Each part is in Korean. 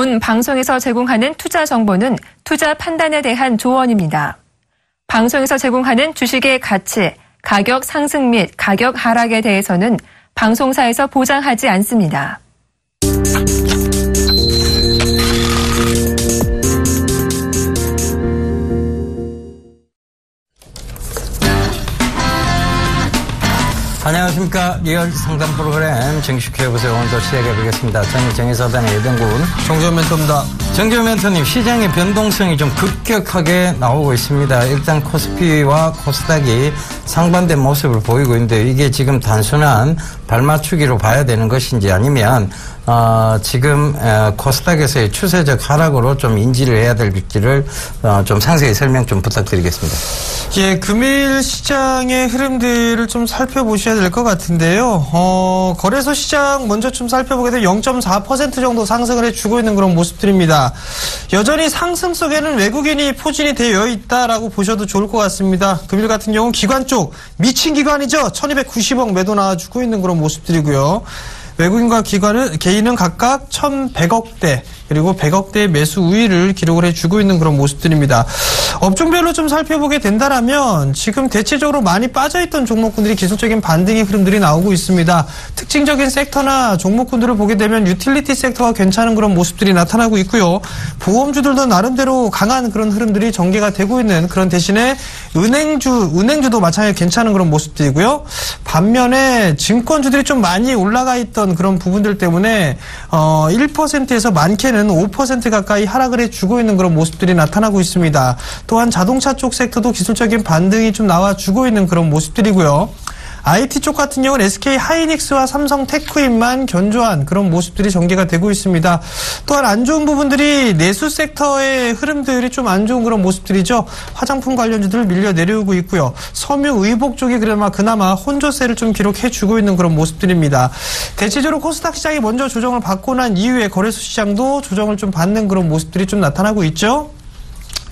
본 방송에서 제공하는 투자 정보는 투자 판단에 대한 조언입니다. 방송에서 제공하는 주식의 가치, 가격 상승 및 가격 하락에 대해서는 방송사에서 보장하지 않습니다. 안녕하십니까. 리얼 상담 프로그램 정식해보세요. 오늘도 시작해보겠습니다. 저는 정의사단의 예병군 정재훈 멘토입니다. 정재훈 멘토님, 시장의 변동성이 좀 급격하게 나오고 있습니다. 일단 코스피와 코스닥이 상반된 모습을 보이고 있는데 이게 지금 단순한 발맞추기로 봐야 되는 것인지 아니면 지금 코스닥에서의 추세적 하락으로 좀 인지를 해야 될지를 좀 상세히 설명 좀 부탁드리겠습니다. 예, 금일 시장의 흐름들을 좀 살펴보셔야 될 것 같은데요. 거래소 시장 먼저 좀 살펴보게 되면 0.4% 정도 상승을 해주고 있는 그런 모습들입니다. 여전히 상승 속에는 외국인이 포진이 되어 있다라고 보셔도 좋을 것 같습니다. 금일 같은 경우는 기관 쪽 미친 기관이죠. 1290억 매도 나와주고 있는 그런 모습들이고요. 외국인과 개인은 각각 1100억대 그리고 100억대의 매수 우위를 기록을 해주고 있는 그런 모습들입니다. 업종별로 좀 살펴보게 된다라면 지금 대체적으로 많이 빠져있던 종목군들이 기술적인 반등의 흐름들이 나오고 있습니다. 특징적인 sek터나 종목군들을 보게 되면 유틸리티 섹터가 괜찮은 그런 모습들이 나타나고 있고요. 보험주들도 나름대로 강한 그런 흐름들이 전개가 되고 있는 그런 대신에 은행주도 마찬가지로 괜찮은 그런 모습들이고요. 반면에 증권주들이 좀 많이 올라가 있던 그런 부분들 때문에 1%에서 많게는 5% 가까이 하락을 해주고 있는 그런 모습들이 나타나고 있습니다. 또한 자동차 쪽 섹터도 기술적인 반등이 좀 나와주고 있는 그런 모습들이고요. IT 쪽 같은 경우는 SK 하이닉스와 삼성 테크임만 견조한 그런 모습들이 전개가 되고 있습니다. 또한 안 좋은 부분들이 내수 섹터의 흐름들이 좀 안 좋은 그런 모습들이죠. 화장품 관련주들을 밀려 내려오고 있고요. 섬유 의복 쪽이 그나마 혼조세를 좀 기록해주고 있는 그런 모습들입니다. 대체적으로 코스닥 시장이 먼저 조정을 받고 난 이후에 거래소 시장도 조정을 좀 받는 그런 모습들이 좀 나타나고 있죠.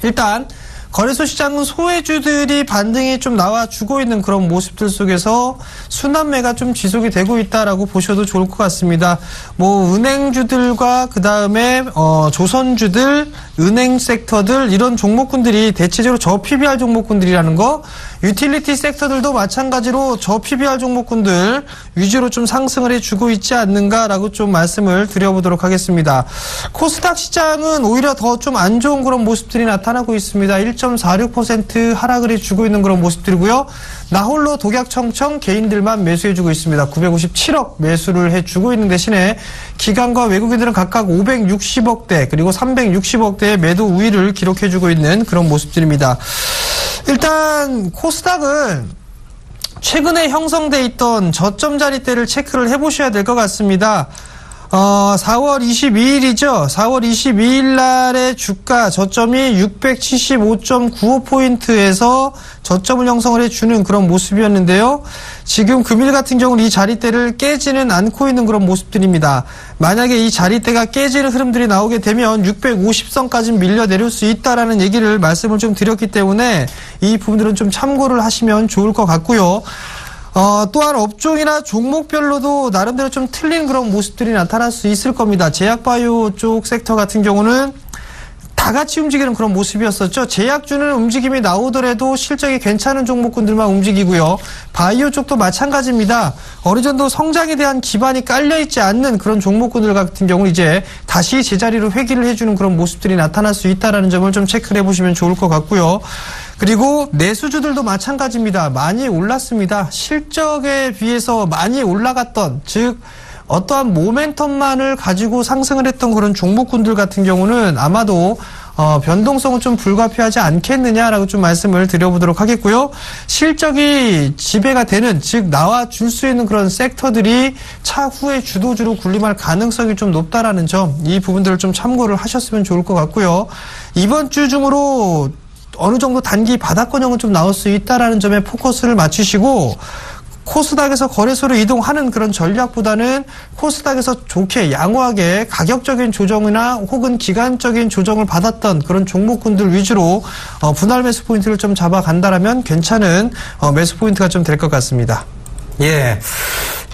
일단 거래소 시장은 소외주들이 반등이 좀 나와주고 있는 그런 모습들 속에서 순환매가 좀 지속이 되고 있다라고 보셔도 좋을 것 같습니다. 은행주들과 그 다음에 조선주들, 은행 섹터들 이런 종목군들이 대체적으로 저PBR 종목군들이라는 거, 유틸리티 섹터들도 마찬가지로 저PBR 종목군들 위주로 좀 상승을 해주고 있지 않는가라고 좀 말씀을 드려보도록 하겠습니다. 코스닥 시장은 오히려 더 좀 안 좋은 그런 모습들이 나타나고 있습니다. 1.46% 하락을 해주고 있는 그런 모습들이고요. 나홀로 독약청청 개인들만 매수해주고 있습니다. 957억 매수를 해주고 있는 대신에 기관과 외국인들은 각각 560억대 그리고 360억대의 매도 우위를 기록해주고 있는 그런 모습들입니다. 일단 코스닥은 최근에 형성돼 있던 저점 자리대를 체크를 해보셔야 될 것 같습니다. 4월 22일이죠. 4월 22일 날의 주가 저점이 675.95포인트에서 저점을 형성을 해주는 그런 모습이었는데요. 지금 금일 같은 경우는 이 자리대를 깨지는 않고 있는 그런 모습들입니다. 만약에 이 자리대가 깨지는 흐름들이 나오게 되면 650선까지 밀려 내릴 수 있다라는 얘기를 말씀을 좀 드렸기 때문에 이 부분들은 좀 참고를 하시면 좋을 것 같고요. 또한 업종이나 종목별로도 나름대로 좀 틀린 그런 모습들이 나타날 수 있을 겁니다. 제약바이오 쪽 섹터 같은 경우는 다 같이 움직이는 그런 모습이었었죠. 제약주는 움직임이 나오더라도 실적이 괜찮은 종목군들만 움직이고요. 바이오 쪽도 마찬가지입니다. 어느 정도 성장에 대한 기반이 깔려있지 않는 그런 종목군들 같은 경우 이제 다시 제자리로 회귀를 해주는 그런 모습들이 나타날 수 있다는 점을 좀 체크를 해보시면 좋을 것 같고요. 그리고 내수주들도 마찬가지입니다. 많이 올랐습니다. 실적에 비해서 많이 올라갔던, 즉 어떠한 모멘텀만을 가지고 상승을 했던 그런 종목군들 같은 경우는 아마도 변동성은 좀 불가피하지 않겠느냐라고 좀 말씀을 드려보도록 하겠고요. 실적이 지배가 되는, 즉 나와줄 수 있는 그런 섹터들이 차후에 주도주로 군림할 가능성이 좀 높다라는 점, 이 부분들을 좀 참고를 하셨으면 좋을 것 같고요. 이번 주 중으로 어느 정도 단기 바닥권형은 좀 나올 수 있다라는 점에 포커스를 맞추시고 코스닥에서 거래소로 이동하는 그런 전략보다는 코스닥에서 좋게 양호하게 가격적인 조정이나 혹은 기간적인 조정을 받았던 그런 종목군들 위주로 분할 매수 포인트를 좀 잡아간다라면 괜찮은 매수 포인트가 좀 될 것 같습니다. 예.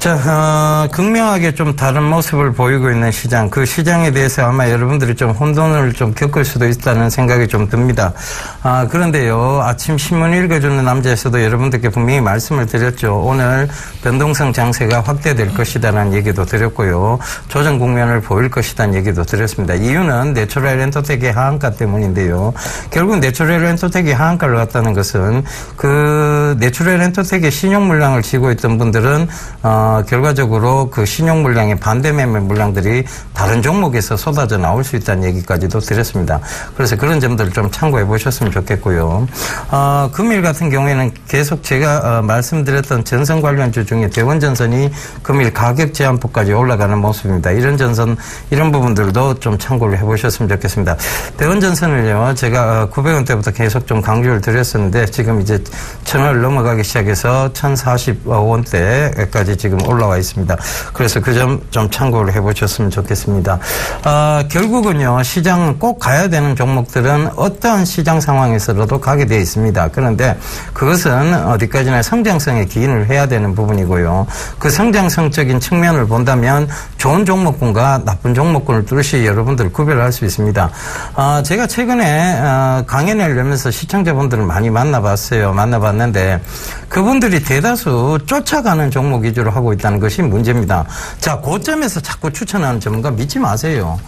자, 극명하게 좀 다른 모습을 보이고 있는 시장, 그 시장에 대해서 아마 여러분들이 좀 혼돈을 좀 겪을 수도 있다는 생각이 좀 듭니다. 그런데요, 아침 신문 읽어주는 남자에서도 여러분들께 분명히 말씀을 드렸죠. 오늘 변동성 장세가 확대될 것이다라는 얘기도 드렸고요. 조정 국면을 보일 것이다는 얘기도 드렸습니다. 이유는 내추럴 엔터텍의 하한가 때문인데요. 결국 내추럴 엔터텍이 하한가를 갔다는 것은 그 내추럴 엔터텍의 신용 물량을 쥐고 있던 분들은 결과적으로 그 신용 물량의 반대 매매 물량들이 다른 종목에서 쏟아져 나올 수 있다는 얘기까지도 드렸습니다. 그래서 그런 점들을 좀 참고해 보셨으면 좋겠고요. 금일 같은 경우에는 계속 제가 말씀드렸던 전선 관련주 중에 대원전선이 금일 가격 제한폭까지 올라가는 모습입니다. 이런 전선, 이런 부분들도 좀 참고를 해 보셨으면 좋겠습니다. 대원전선을요, 제가 900원대부터 계속 좀 강조를 드렸었는데 지금 이제 1000원을 넘어가기 시작해서 1040원대까지 지금 올라와 있습니다. 그래서 그 점 좀 참고를 해보셨으면 좋겠습니다. 결국은요, 시장 꼭 가야 되는 종목들은 어떠한 시장 상황에서라도 가게 되어 있습니다. 그런데 그것은 어디까지나 성장성에 기인을 해야 되는 부분이고요. 그 성장성적인 측면을 본다면 좋은 종목군과 나쁜 종목군을 뚜렷이 여러분들 구별할 수 있습니다. 제가 최근에 강연을 열면서 시청자분들을 많이 만나봤는데 그분들이 대다수 쫓아가는 종목 위주로 하고 있다는 것이 문제입니다. 자, 고점에서 자꾸 추천하는 전문가 믿지 마세요.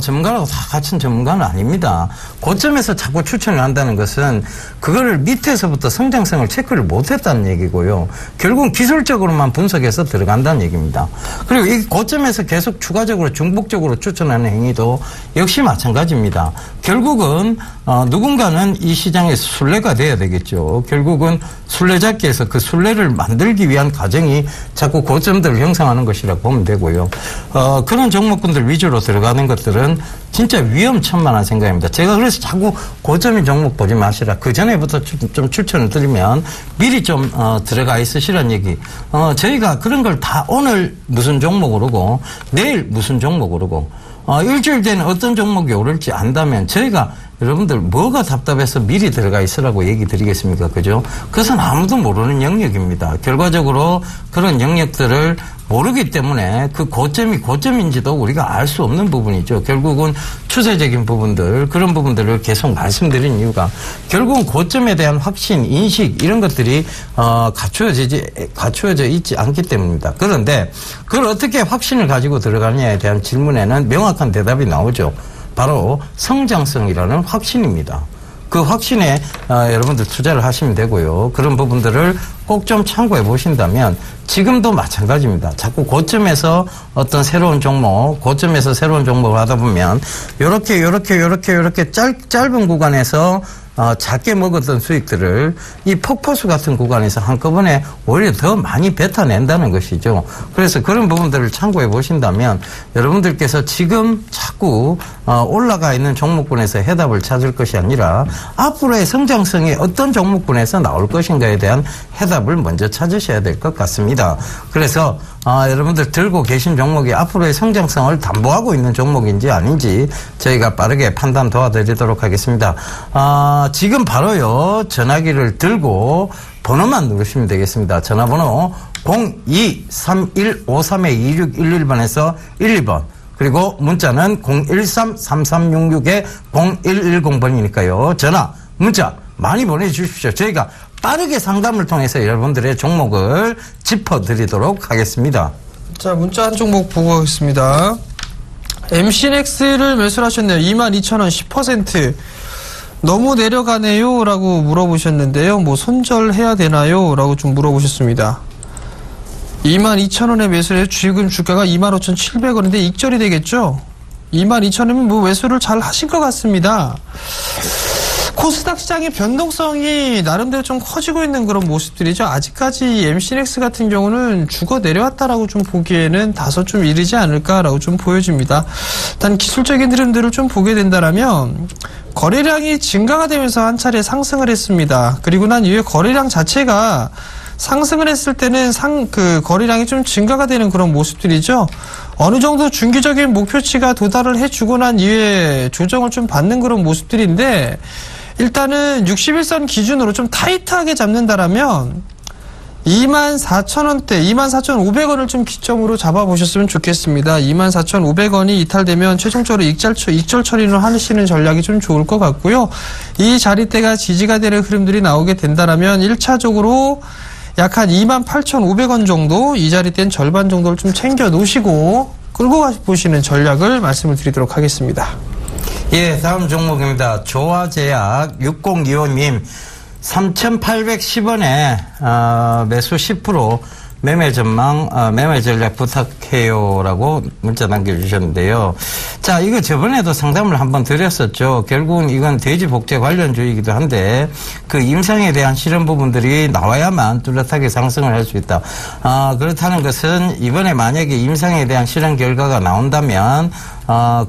전문가라고 다 같은 전문가는 아닙니다. 고점에서 자꾸 추천을 한다는 것은 그거를 밑에서부터 성장성을 체크를 못했다는 얘기고요. 결국은 기술적으로만 분석해서 들어간다는 얘기입니다. 그리고 이 고점에서 계속 추가적으로 중복적으로 추천하는 행위도 역시 마찬가지입니다. 결국은 누군가는 이 시장의 순례가 돼야 되겠죠. 결국은 순례잡기에서 그 순례를 만들기 위한 과정이 자꾸 고점들을 형성하는 것이라고 보면 되고요. 그런 종목군들 위주로 들어가는 것들은 진짜 위험천만한 생각입니다. 제가 그래서 자꾸 고점인 종목 보지 마시라. 그 전에부터 좀 추천을 드리면 미리 좀 들어가 있으시란 얘기. 저희가 그런 걸 다 오늘 무슨 종목 오르고 내일 무슨 종목 오르고 일주일 뒤에는 어떤 종목이 오를지 안다면 저희가 여러분들 뭐가 답답해서 미리 들어가 있으라고 얘기 드리겠습니까? 그죠? 그것은 아무도 모르는 영역입니다. 결과적으로 그런 영역들을 모르기 때문에 그 고점이 고점인지도 우리가 알 수 없는 부분이죠. 결국은 추세적인 부분들, 그런 부분들을 계속 말씀드린 이유가 결국은 고점에 대한 확신, 인식 이런 것들이 갖추어져 있지 않기 때문입니다. 그런데 그걸 어떻게 확신을 가지고 들어가느냐에 대한 질문에는 명확한 대답이 나오죠. 바로 성장성이라는 확신입니다. 그 확신에 여러분들 투자를 하시면 되고요. 그런 부분들을 꼭 좀 참고해 보신다면 지금도 마찬가지입니다. 자꾸 고점에서 어떤 새로운 종목, 고점에서 새로운 종목을 하다 보면 요렇게 짧은 구간에서 작게 먹었던 수익들을 이 폭포수 같은 구간에서 한꺼번에 오히려 더 많이 뱉어낸다는 것이죠. 그래서 그런 부분들을 참고해 보신다면 여러분들께서 지금 자꾸 올라가 있는 종목군에서 해답을 찾을 것이 아니라 앞으로의 성장성이 어떤 종목군에서 나올 것인가에 대한 해답을 먼저 찾으셔야 될 것 같습니다. 그래서 여러분들 들고 계신 종목이 앞으로의 성장성을 담보하고 있는 종목인지 아닌지 저희가 빠르게 판단 도와드리도록 하겠습니다. 지금 바로요, 전화기를 들고 번호만 누르시면 되겠습니다. 전화번호 02-3153-2611번에서 12번. 그리고 문자는 013-3366-0110번이니까요. 전화, 문자 많이 보내주십시오. 저희가 빠르게 상담을 통해서 여러분들의 종목을 짚어드리도록 하겠습니다. 자, 문자 한 종목 보고 가겠습니다. MC넥스를 매수를 하셨네요. 22,000원 10%. 너무 내려가네요 라고 물어보셨는데요. 뭐 손절해야 되나요? 라고 좀 물어보셨습니다. 22,000원에 매수를 해서 지금 주가가 25,700원인데 익절이 되겠죠? 22,000원이면 뭐 매수를 잘 하신 것 같습니다. 코스닥 시장의 변동성이 나름대로 좀 커지고 있는 그런 모습들이죠. 아직까지 MC넥스 같은 경우는 죽어 내려왔다라고 좀 보기에는 다소 좀 이르지 않을까라고 좀 보여집니다. 일단 기술적인 흐름들을 좀 보게 된다라면 거래량이 증가가 되면서 한 차례 상승을 했습니다. 그리고 난 이후에 거래량 자체가 상승을 했을 때는 그 거래량이 좀 증가가 되는 그런 모습들이죠. 어느 정도 중기적인 목표치가 도달을 해주고 난 이후에 조정을 좀 받는 그런 모습들인데 일단은 61선 기준으로 좀 타이트하게 잡는다라면 24,000원대, 24,500원을 좀 기점으로 잡아보셨으면 좋겠습니다. 24,500원이 이탈되면 최종적으로 익절 처리를 하시는 전략이 좀 좋을 것 같고요. 이 자리대가 지지가 되는 흐름들이 나오게 된다면 1차적으로 약 한 28,500원 정도, 이 자리대는 절반 정도를 좀 챙겨 놓으시고 끌고 가보시는 전략을 말씀을 드리도록 하겠습니다. 예, 다음 종목입니다. 조화제약 6025님 3,810원에 매수 10% 매매 전망, 매매 전략 부탁해요라고 문자 남겨주셨는데요. 자, 이거 저번에도 상담을 한번 드렸었죠. 결국은 이건 돼지 복제 관련주이기도 한데 그 임상에 대한 실험 부분들이 나와야만 뚜렷하게 상승을 할 수 있다. 그렇다는 것은 이번에 만약에 임상에 대한 실험 결과가 나온다면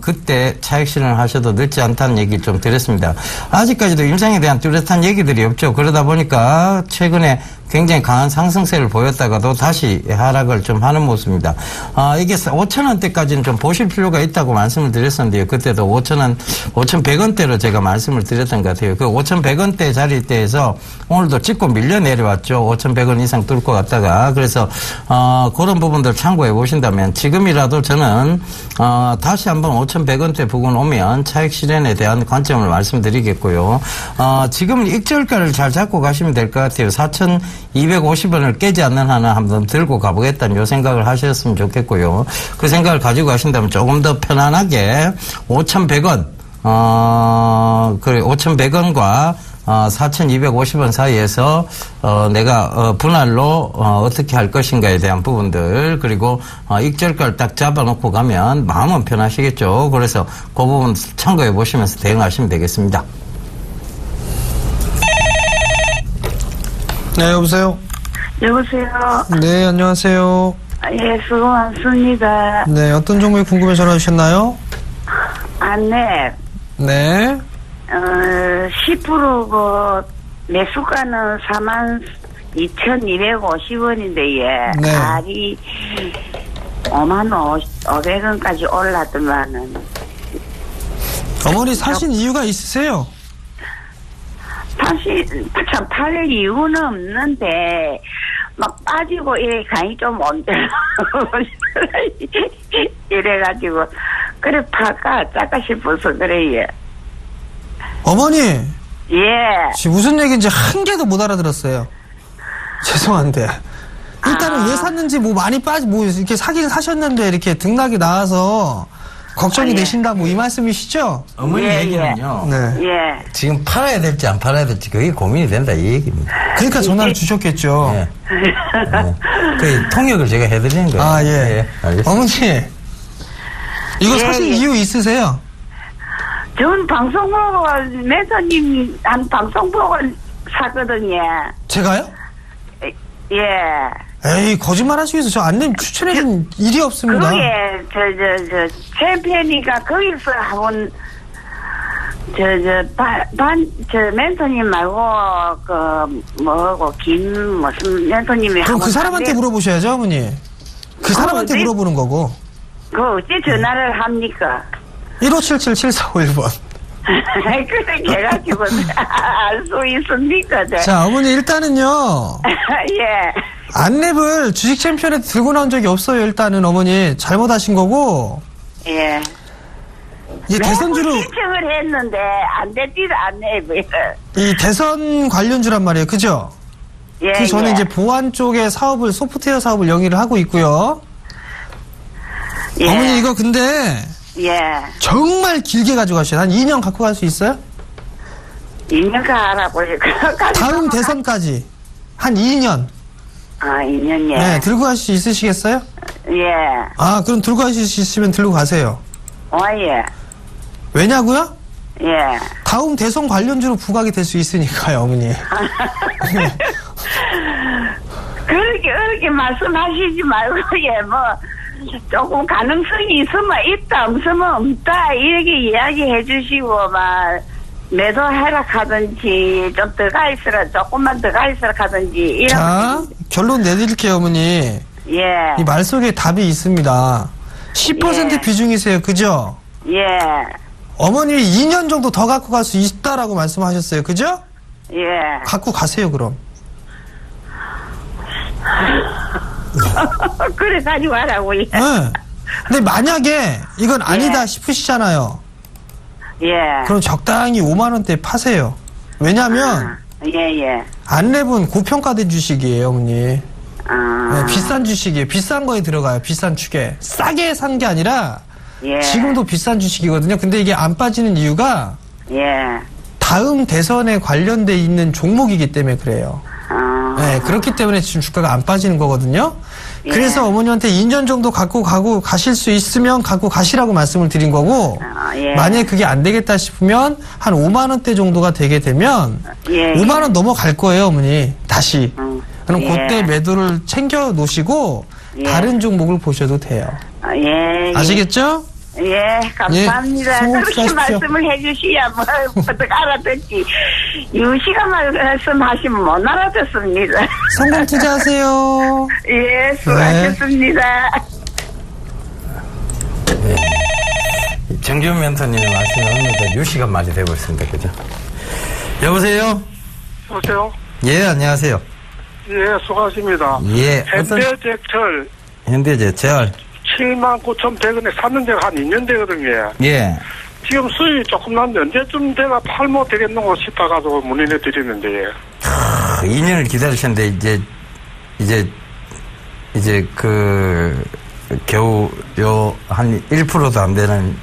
그때 차익 실현을 하셔도 늦지 않다는 얘기를 좀 드렸습니다. 아직까지도 임상에 대한 뚜렷한 얘기들이 없죠. 그러다 보니까 최근에 굉장히 강한 상승세를 보였다가도 다시 하락을 좀 하는 모습입니다. 이게 5,000원대까지는 좀 보실 필요가 있다고 말씀을 드렸었는데요. 그때도 5,100원대로 제가 말씀을 드렸던 것 같아요. 그 5,100원대 자리대에서 오늘도 찍고 밀려 내려왔죠. 5,100원 이상 뚫고 갔다가. 그래서, 그런 부분들 참고해 보신다면 지금이라도 저는, 다시 한번 5,100원대 부근 오면 차익 실현에 대한 관점을 말씀드리겠고요. 지금 익절가를 잘 잡고 가시면 될 것 같아요. 4,250원을 깨지 않는 한은 한번 들고 가보겠다는 요 생각을 하셨으면 좋겠고요. 그 생각을 가지고 가신다면 조금 더 편안하게 5,100원, 5,100원과 4,250원 사이에서 내가 분할로 어떻게 할 것인가에 대한 부분들, 그리고 익절가를 딱 잡아놓고 가면 마음은 편하시겠죠. 그래서 그 부분 참고해 보시면서 대응하시면 되겠습니다. 네, 여보세요? 여보세요? 네, 안녕하세요. 예, 수고 많습니다. 네, 어떤 종목이 궁금해 전화 주셨나요? 안내, 네. 10% 매수가는 42,250원인데, 예. 네. 달이 55,500원까지 올랐더만은. 어머니 사신 이유가 있으세요? 참, 팔 이유는 없는데, 막 빠지고, 이래, 간이 좀 온대. 이래가지고, 그래, 팔까, 짤까 싶어서, 그래, 예. 어머니! 예. 지금 무슨 얘기인지 한 개도 못 알아들었어요. 죄송한데. 일단은 왜 샀는지 많이 이렇게 사긴 사셨는데 이렇게 등락이 나와서 걱정이 예. 되신다 이 말씀이시죠? 어머니 예, 얘기는요. 네. 예. 지금 팔아야 될지 안 팔아야 될지 그게 고민이 된다 이 얘기입니다. 그러니까 전화를 주셨겠죠. 네. 그 통역을 제가 해드리는 거예요. 아, 예. 예, 알겠습니다. 어머니, 이거 예, 사신 예. 이유 있으세요? 전 방송 보고, 매서님 한 방송 보고 샀거든요. 제가요? 예. 에이, 거짓말 하시겠어요. 저 안님 추천해준 일이 없습니다. 그게, 챔피언이가 거기서 한번, 멘토님 말고, 무슨 멘토님이 그럼 그 사람한테 물어보셔야죠, 어머니. 그 사람한테 네. 물어보는 거고. 어째 전화를 합니까? 1577-7451번. 그렇게 해가지고, 알 수 있습니까? 자, 어머니 일단은요. 예. 안랩을 주식 챔피언에 들고 나온 적이 없어요. 일단은 어머니 잘못하신 거고. 예. 이게 대선주로 신청을 했는데 안 됐지도 않네. 이 대선 관련주란 말이에요. 그죠? 예. 그 전에 예. 이제 보안 쪽의 사업을 소프트웨어 사업을 영위를 하고 있고요. 예. 어머니 이거 근데 예. 정말 길게 가져가셔야 한 2년 갖고 갈 수 있어요? 2년가 알아보니까. 다음 대선까지 한 2년. 아, 2년, 예. 네, 들고 갈 수 있으시겠어요? 예. 아, 그럼 들고 가실 수 있으면 들고 가세요. 예. 왜냐고요? 예. 다음 대선 관련주로 부각이 될 수 있으니까요, 어머니. 그렇게 말씀하시지 말고, 예, 조금 가능성이 있으면 있다, 없으면 없다, 이렇게 이야기해 주시고, 매도 하락하든지, 좀 더 가 있으라, 조금만 더 가 있으라 하든지, 이런. 자, 결론 내드릴게요, 어머니. 예. 이 말 속에 답이 있습니다. 10% 예. 비중이세요, 그죠? 예. 어머님이 2년 정도 더 갖고 갈 수 있다라고 말씀하셨어요, 그죠? 예. 갖고 가세요, 그럼. 그래 가지고 하라고. 예. 네. 근데 만약에 이건 아니다 싶으시잖아요. 예. 그럼 적당히 5만 원대 파세요. 왜냐하면 예. 안랩은 고평가된 주식이에요, 어머니. 네, 비싼 주식이에요. 비싼 거에 들어가요. 비싼 축에. 싸게 산 게 아니라 예. 지금도 비싼 주식이거든요. 근데 이게 안 빠지는 이유가 예. 다음 대선에 관련돼 있는 종목이기 때문에 그래요. 네, 그렇기 때문에 지금 주가가 안 빠지는 거거든요. 예. 그래서 어머니한테 2년 정도 갖고 가실 수 있으면 갖고 가시라고 말씀을 드린 거고, 예. 만약에 그게 안 되겠다 싶으면 한 5만 원대 정도가 되게 되면 예. 5만 원 넘어갈 거예요, 어머니. 다시. 그럼 예. 그때 매도를 챙겨 놓으시고 예. 다른 종목을 보셔도 돼요. 예. 아시겠죠? 예, 감사합니다. 예, 그렇게 수고하십시오. 말씀을 해주셔야 뭐 어떻게 알아듣지. 유시가 말씀하시면 못 알아듣습니다. 성공 투자하세요. 예, 수고하셨습니다. 정지훈 멘토님의 말씀이 유시간 말이 되고 있습니다. 그죠? 여보세요? 여보세요? 예, 안녕하세요. 예, 수고하십니다. 예, 현대제철 현대제철. 79,100원에 샀는 데가 한 2년 되거든요. 예. 지금 수익이 조금 났는데 언제쯤 내가 팔모 되겠노 싶어가지고 문의해 드리는데. 2년을 기다리셨는데 이제 겨우 요 한 1%도 안 되는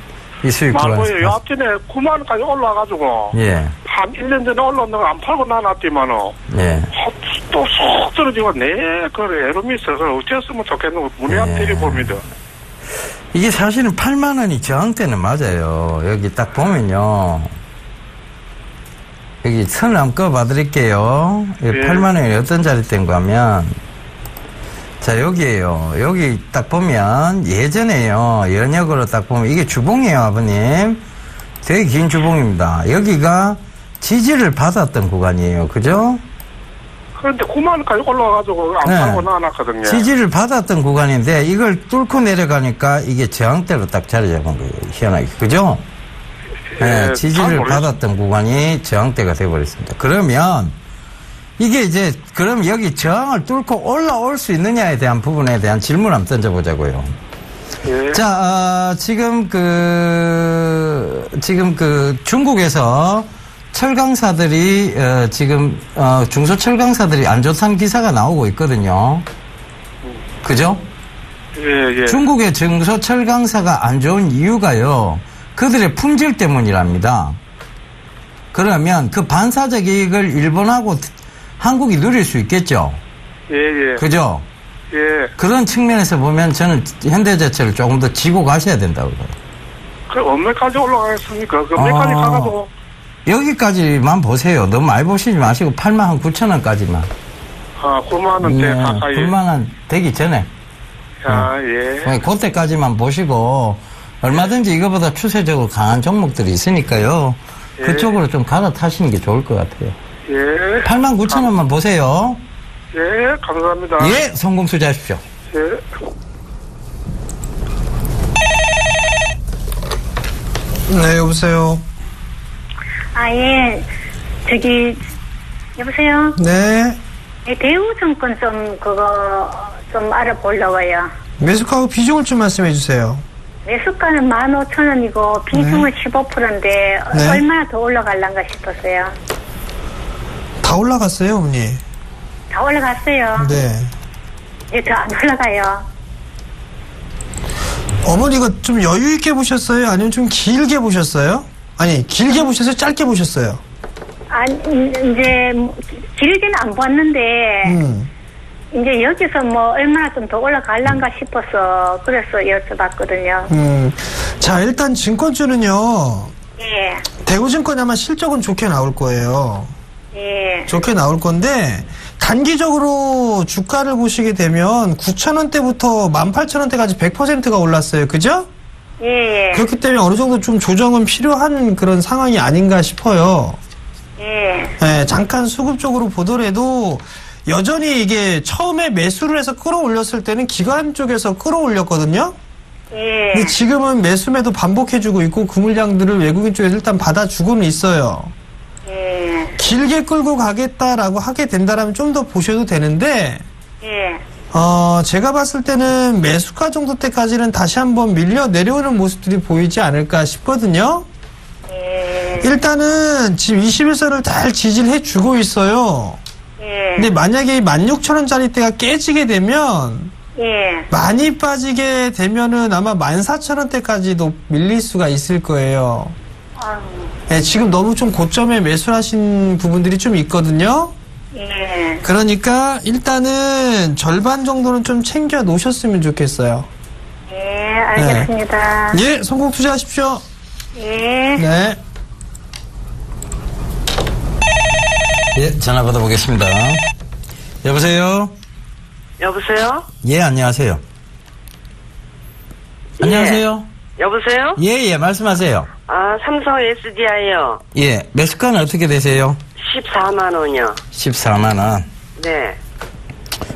이 수익 말고요. 요 앞전에 9만원까지 올라가지고. 예. 한 1년 전에 올라온 거 안 팔고 나눴지만은. 예. 또 쏙 떨어지고 그래 애로미 있어서 어찌했으면 좋겠노 문의 예. 드려봅니다. 이게 사실은 8만 원이 저항대는 맞아요. 여기 딱 보면요. 여기 선을 한번 꺼봐드릴게요. 예. 8만 원이 어떤 자리대인가 하면 자 여기에요. 여기 딱 보면 예전에요. 연역으로 딱 보면 이게 주봉이에요, 아버님. 되게 긴 주봉입니다. 여기가 지지를 받았던 구간이에요. 그죠? 그런데 9만원까지 올라가가지고 안 네. 팔고 나눴거든요. 지지를 받았던 구간인데 이걸 뚫고 내려가니까 이게 저항대로 딱 자리 잡은 거예요. 희한하게. 그죠? 네, 잘 지지를 모르겠어요. 받았던 구간이 저항대가 돼버렸습니다. 그러면 이게 이제 그럼 여기 저항을 뚫고 올라올 수 있느냐에 대한 부분에 대한 질문 한번 던져보자고요. 예. 자, 지금 중국에서 철강사들이 중소철강사들이 안 좋다는 기사가 나오고 있거든요. 그죠? 예. 중국의 중소철강사가 안 좋은 이유가요. 그들의 품질 때문이랍니다. 그러면 그 반사적 이익을 일본하고 한국이 누릴 수 있겠죠. 예. 그죠? 예. 그런 측면에서 보면 저는 현대제철을 조금 더 지고 가셔야 된다고 봐요. 그 얼마까지 올라가겠습니까? 그 몇 가지 가가지고. 여기까지만 보세요. 너무 많이 보시지 마시고 8만 9천 원까지만. 9만원대 가까이. 9만 원 되기 전에. 예. 그때까지만 보시고 얼마든지 이거보다 추세적으로 강한 종목들이 있으니까요. 예. 그쪽으로 좀 갈아타시는 게 좋을 것 같아요. 예. 8만 9천 원만 보세요. 예, 감사합니다. 예, 성공 투자하십시오. 예. 네, 여보세요. 예. 여보세요? 네. 예, 대우증권 좀 알아보려고요. 매수가하고 비중을 좀 말씀해 주세요. 매수가는 15,000원이고, 비중은 15%인데, 네. 얼마나 더 올라갈란가 싶었어요. 다 올라갔어요, 어머니. 다 올라갔어요. 네. 예, 더 안 올라가요. 어머니 이거 좀 여유 있게 보셨어요? 아니면 좀 길게 보셨어요? 아니, 길게 보셨어요? 짧게 보셨어요? 이제, 길게는 안 봤는데, 이제 여기서 얼마나 좀 더 올라갈란가 싶어서, 그래서 여쭤봤거든요. 자, 일단 증권주는요, 예, 대우증권이 아마 실적은 좋게 나올 거예요. 예, 좋게 나올 건데, 단기적으로 주가를 보시게 되면 9,000원대부터 18,000원대까지 100%가 올랐어요. 그죠? 예, 그렇기 때문에 어느 정도 좀 조정은 필요한 그런 상황이 아닌가 싶어요. 예, 네, 잠깐 수급적으로 보더라도 여전히 이게 처음에 매수를 해서 끌어올렸을 때는 기관 쪽에서 끌어올렸거든요. 예. 근데 지금은 매수매도 반복해주고 있고 그 물량들을 외국인 쪽에서 일단 받아주고는 있어요. 예. 길게 끌고 가겠다라고 하게 된다라면 좀 더 보셔도 되는데 예. 제가 봤을 때는 매수가 정도 때까지는 다시 한번 밀려 내려오는 모습들이 보이지 않을까 싶거든요. 예. 일단은 지금 21선을 잘 지지해 주고 있어요. 예. 근데 만약에 이 16,000원짜리대가 깨지게 되면 예. 많이 빠지게 되면은 아마 14,000원대까지도 밀릴 수가 있을 거예요. 네, 지금 너무 좀 고점에 매수하신 부분들이 좀 있거든요. 예. 그러니까 일단은 절반 정도는 좀 챙겨 놓으셨으면 좋겠어요. 예, 알겠습니다. 예, 성공 투자하십시오. 예. 네. 예, 전화 받아보겠습니다. 여보세요? 여보세요? 예, 안녕하세요. 예. 안녕하세요? 여보세요? 예, 말씀하세요. 아, 삼성 SDI요. 예, 매수가는 어떻게 되세요? 14만원이요. 14만원. 네.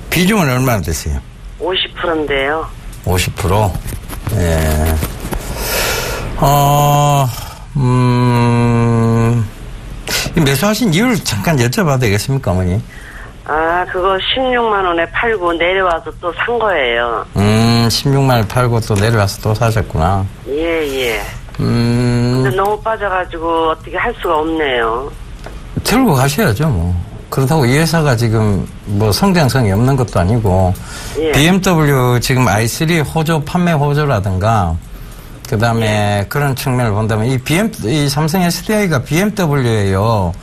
비중은 얼마나 되세요? 50%인데요. 50%? 예. 매수하신 이유를 잠깐 여쭤봐도 되겠습니까, 어머니? 아, 그거 16만원에 팔고 내려와서 또 산 거예요. 16만원 팔고 또 내려와서 또 사셨구나. 예. 근데 너무 빠져가지고 어떻게 할 수가 없네요. 들고 가셔야죠, 뭐. 그렇다고 이 회사가 지금 뭐 성장성이 없는 것도 아니고, 예. BMW 지금 i3 판매 호조라든가, 그 다음에 그런 측면을 본다면 이 삼성 SDI가 BMW예요.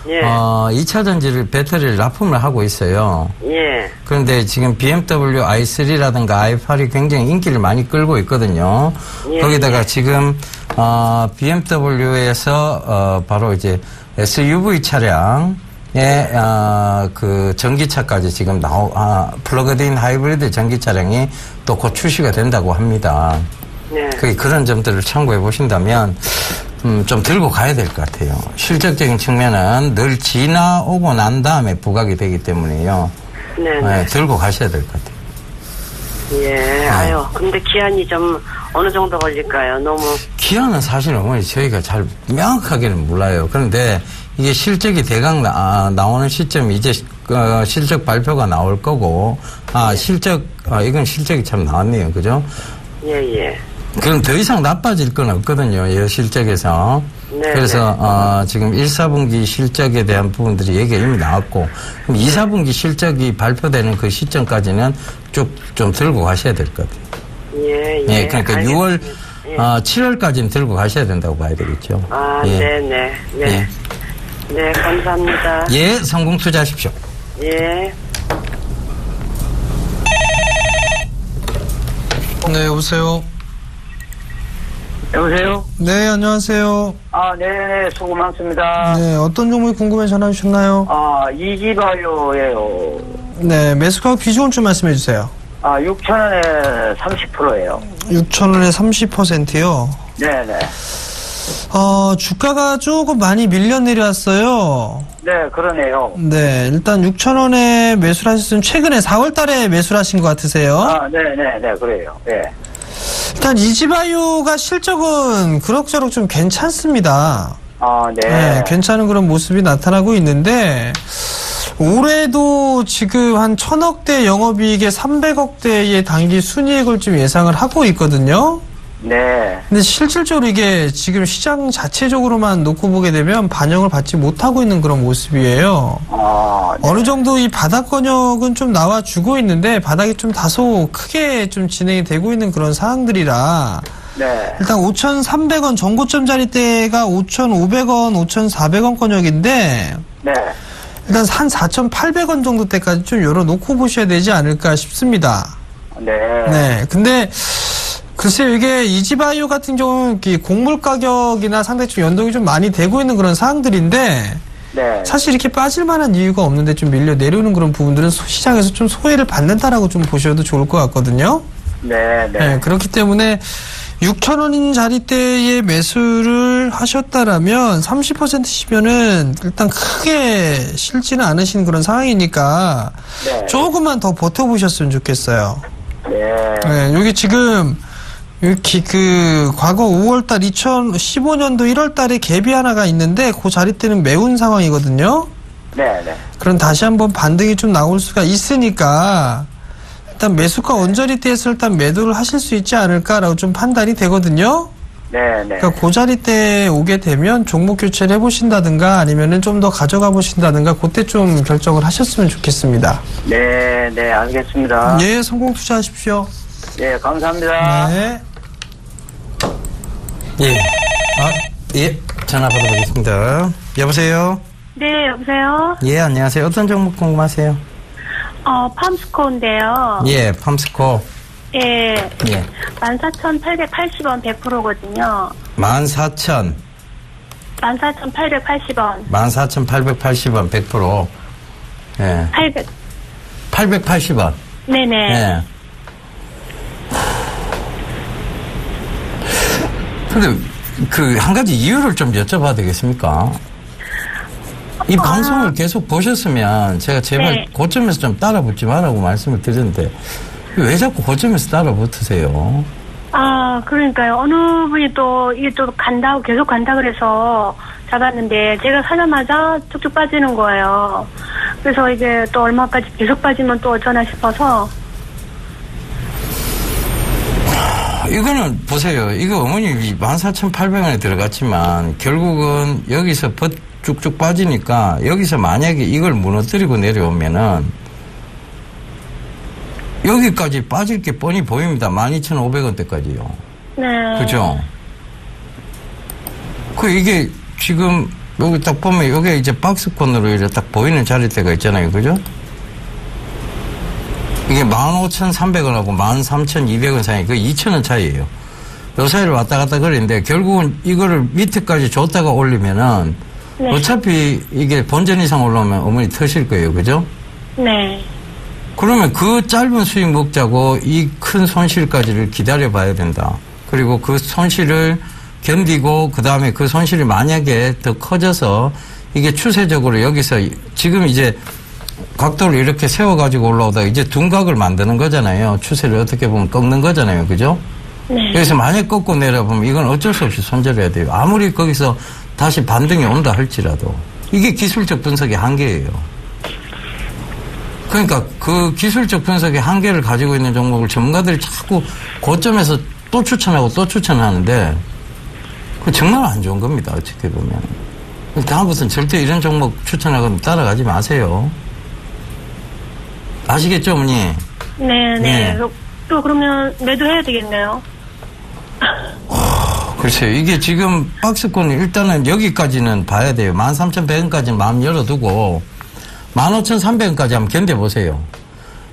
예. 2차 전지를 배터리를 납품을 하고 있어요. 예. 그런데 지금 BMW i3라든가 i8이 굉장히 인기를 많이 끌고 있거든요. 예. 거기다가 지금 BMW에서 바로 이제 SUV 차량에 그 전기차까지 지금 플러그인 하이브리드 전기 차량이 또 곧 출시가 된다고 합니다. 네. 그런 점들을 참고해 보신다면 좀 들고 가야 될 것 같아요. 실적적인 측면은 늘 지나오고 난 다음에 부각이 되기 때문에요. 네. 들고 가셔야 될 것 같아요. 예. 아유, 근데 기한이 좀 어느 정도 걸릴까요? 너무. 기한은 사실 어머니 저희가 잘 명확하게는 몰라요. 그런데 이게 실적이 대강 나오는 시점이 이제 실적 발표가 나올 거고, 이건 실적이 참 나왔네요. 그죠? 예. 그럼 더 이상 나빠질 건 없거든요. 이 실적에서. 네, 그래서 지금 1, 4분기 실적에 대한 부분들이 얘기가 이미 나왔고, 그럼 2, 4분기 실적이 발표되는 그 시점까지는 쭉 좀 들고 가셔야 될 것 같아요. 예. 그러니까 알겠습니다. 6월, 7월까지는 들고 가셔야 된다고 봐야 되겠죠. 아, 예. 네. 예. 네, 감사합니다. 예, 성공 투자하십시오. 예. 네, 여보세요. 여보세요? 네, 안녕하세요. 네, 수고 많습니다. 네, 어떤 종목이 궁금해 전화 주셨나요? 이지바이오예요. 네, 매수가 비중을 좀 말씀해 주세요. 6,000원에 30%예요. 6,000원에 30%요? 네네. 주가가 조금 많이 밀려 내려왔어요. 네, 그러네요. 네, 일단 6,000원에 매수를 하셨으면 최근에 4월 달에 매수를 하신 것 같으세요? 네네네, 그래요. 네. 일단 이지바이오가 실적은 그럭저럭 좀 괜찮습니다. 네, 괜찮은 그런 모습이 나타나고 있는데, 올해도 지금 한 1,000억대 영업이익에 300억대의 단기 순이익을 좀 예상을 하고 있거든요. 네. 근데 실질적으로 이게 지금 시장 자체적으로만 놓고 보게 되면 반영을 받지 못하고 있는 그런 모습이에요. 네. 어느 정도 이 바닥 권역은 좀 나와주고 있는데 바닥이 좀 다소 크게 좀 진행이 되고 있는 그런 상황들이라 네. 일단 5,300원 전고점 자리대가 5,500원, 5,400원 권역인데 네. 일단 한 4,800원 정도 때까지 좀 열어놓고 보셔야 되지 않을까 싶습니다. 네. 네. 근데 글쎄요, 이게 이지바이오 같은 경우는 곡물 가격이나 상당히 좀 연동이 좀 많이 되고 있는 그런 상황들인데, 네. 사실 이렇게 빠질 만한 이유가 없는데 좀 밀려 내려오는 그런 부분들은 시장에서 좀 소외를 받는다라고 좀 보셔도 좋을 것 같거든요. 네. 네, 그렇기 때문에 6,000원인 자리대에 매수를 하셨다라면 30%시면은 일단 크게 싫지는 않으신 그런 상황이니까 네. 조금만 더 버텨보셨으면 좋겠어요. 네. 네, 여기 지금 이렇게 과거 5월달 2015년도 1월달에 갭이 하나가 있는데 그 자리대는 매운 상황이거든요. 네, 네. 그럼 다시 한번 반등이 좀 나올 수가 있으니까 일단 매수가 언저리대에서 일단 매도를 하실 수 있지 않을까라고 좀 판단이 되거든요. 네, 네. 그러니까 그 자리 때 오게 되면 종목 교체를 해보신다든가 아니면은 좀 더 가져가 보신다든가 그때 좀 결정을 하셨으면 좋겠습니다. 네, 네, 알겠습니다. 예, 성공 투자하십시오. 예, 감사합니다. 네. 예. 예. 전화 받아보겠습니다. 여보세요? 네, 여보세요? 예, 안녕하세요. 어떤 종목 궁금하세요? 팜스코인데요. 예, 팜스코. 예. 예. 14,880원 100%거든요. 14,000. 14,880원. 14,880원 100%. 예. 880원. 네네. 예. 근데 한 가지 이유를 좀 여쭤봐도 되겠습니까? 이 방송을 계속 보셨으면 제가 제발 네. 고점에서 좀 따라붙지 말라고 말씀을 드렸는데 왜 자꾸 고점에서 따라붙으세요? 그러니까요. 어느 분이 또 이게 또 간다고 계속 간다 그래서 잡았는데 제가 사자마자 쭉쭉 빠지는 거예요. 그래서 이제 또 얼마까지 계속 빠지면 또 어쩌나 싶어서. 이거는 보세요. 이거 어머니 14,800원에 들어갔지만 결국은 여기서 쭉쭉 빠지니까 여기서 만약에 이걸 무너뜨리고 내려오면은 여기까지 빠질 게 뻔히 보입니다. 12,500원대까지요. 네. 그죠? 이게 지금 여기 딱 보면 여기 이제 박스권으로 이렇게 딱 보이는 자리대가 있잖아요. 그죠? 이게 15,300원하고 13,200원 사이, 2,000원 차이예요. 요 사이를 왔다 갔다 그랬는데 결국은 이거를 밑에까지 줬다가 올리면은 네. 어차피 이게 본전 이상 올라오면 어머니 터실 거예요. 그죠? 네. 그러면 그 짧은 수익 먹자고 이 큰 손실까지를 기다려 봐야 된다. 그리고 그 손실을 견디고 그 다음에 그 손실이 만약에 더 커져서 이게 추세적으로 여기서 지금 이제 각도를 이렇게 세워가지고 올라오다가 이제 둔각을 만드는 거잖아요. 추세를 어떻게 보면 꺾는 거잖아요. 그죠? 네. 그래서 만약 꺾고 내려보면 이건 어쩔 수 없이 손절해야 돼요. 아무리 거기서 다시 반등이 온다 할지라도. 이게 기술적 분석의 한계예요. 그러니까 그 기술적 분석의 한계를 가지고 있는 종목을 전문가들이 자꾸 고점에서 또 추천하고 또 추천하는데 그거 정말 안 좋은 겁니다. 어떻게 보면. 다음부터는 절대 이런 종목 추천하거나 따라가지 마세요. 아시겠죠, 어머니? 네. 네. 또 그러면 매도해야 되겠네요. 글쎄요. 이게 지금 박스권 일단은 여기까지는 봐야 돼요. 13,100원까지는 마음 열어두고 15,300원까지 한번 견뎌보세요.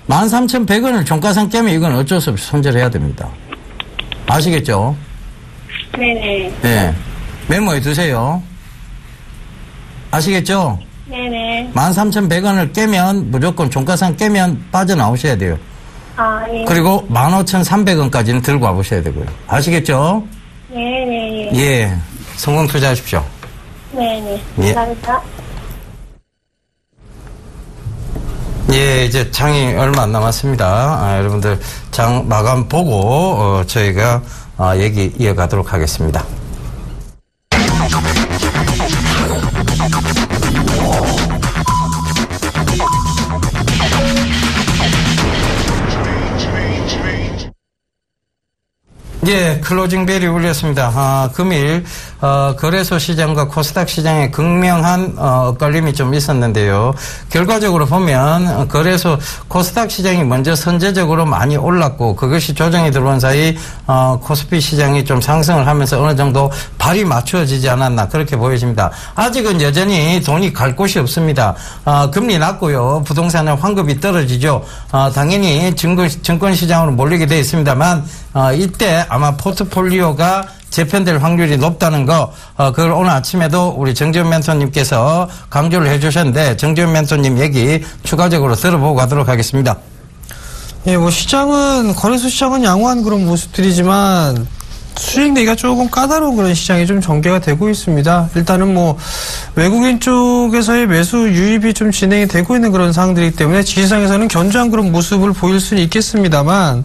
13,100원을 종가상 깨면 이건 어쩔 수 없이 손절해야 됩니다. 아시겠죠? 네네. 네. 메모해 두세요. 아시겠죠? 네네. 13,100원을 깨면 무조건 종가상 깨면 빠져나오셔야 돼요. 예. 그리고 15,300원까지는 들고 와보셔야 되고요. 아시겠죠? 네네. 예. 성공 투자하십시오. 네네. 예. 감사합니다. 예, 이제 장이 얼마 안 남았습니다. 여러분들 장 마감 보고 저희가 얘기 이어가도록 하겠습니다. 예, 클로징 벨이 울렸습니다. 금일 거래소 시장과 코스닥 시장에 극명한 엇갈림이 좀 있었는데요. 결과적으로 보면 거래소 코스닥 시장이 먼저 선제적으로 많이 올랐고 그것이 조정이 들어온 사이 코스피 시장이 좀 상승을 하면서 어느 정도 발이 맞추어지지 않았나 그렇게 보여집니다. 아직은 여전히 돈이 갈 곳이 없습니다. 금리 낮고요. 부동산의 환급이 떨어지죠. 당연히 증권 시장으로 몰리게 되어 있습니다만 이때 아마 포트폴리오가 재편될 확률이 높다는 거, 그걸 오늘 아침에도 우리 정지훈 멘토님께서 강조를 해주셨는데, 정지훈 멘토님 얘기 추가적으로 들어보고 가도록 하겠습니다. 예, 거래소 시장은 양호한 그런 모습들이지만, 수익 내기가 조금 까다로운 그런 시장이 좀 전개가 되고 있습니다. 일단은 뭐 외국인 쪽에서의 매수 유입이 좀 진행이 되고 있는 그런 상황들이기 때문에 지수상에서는 견조한 그런 모습을 보일 수는 있겠습니다만,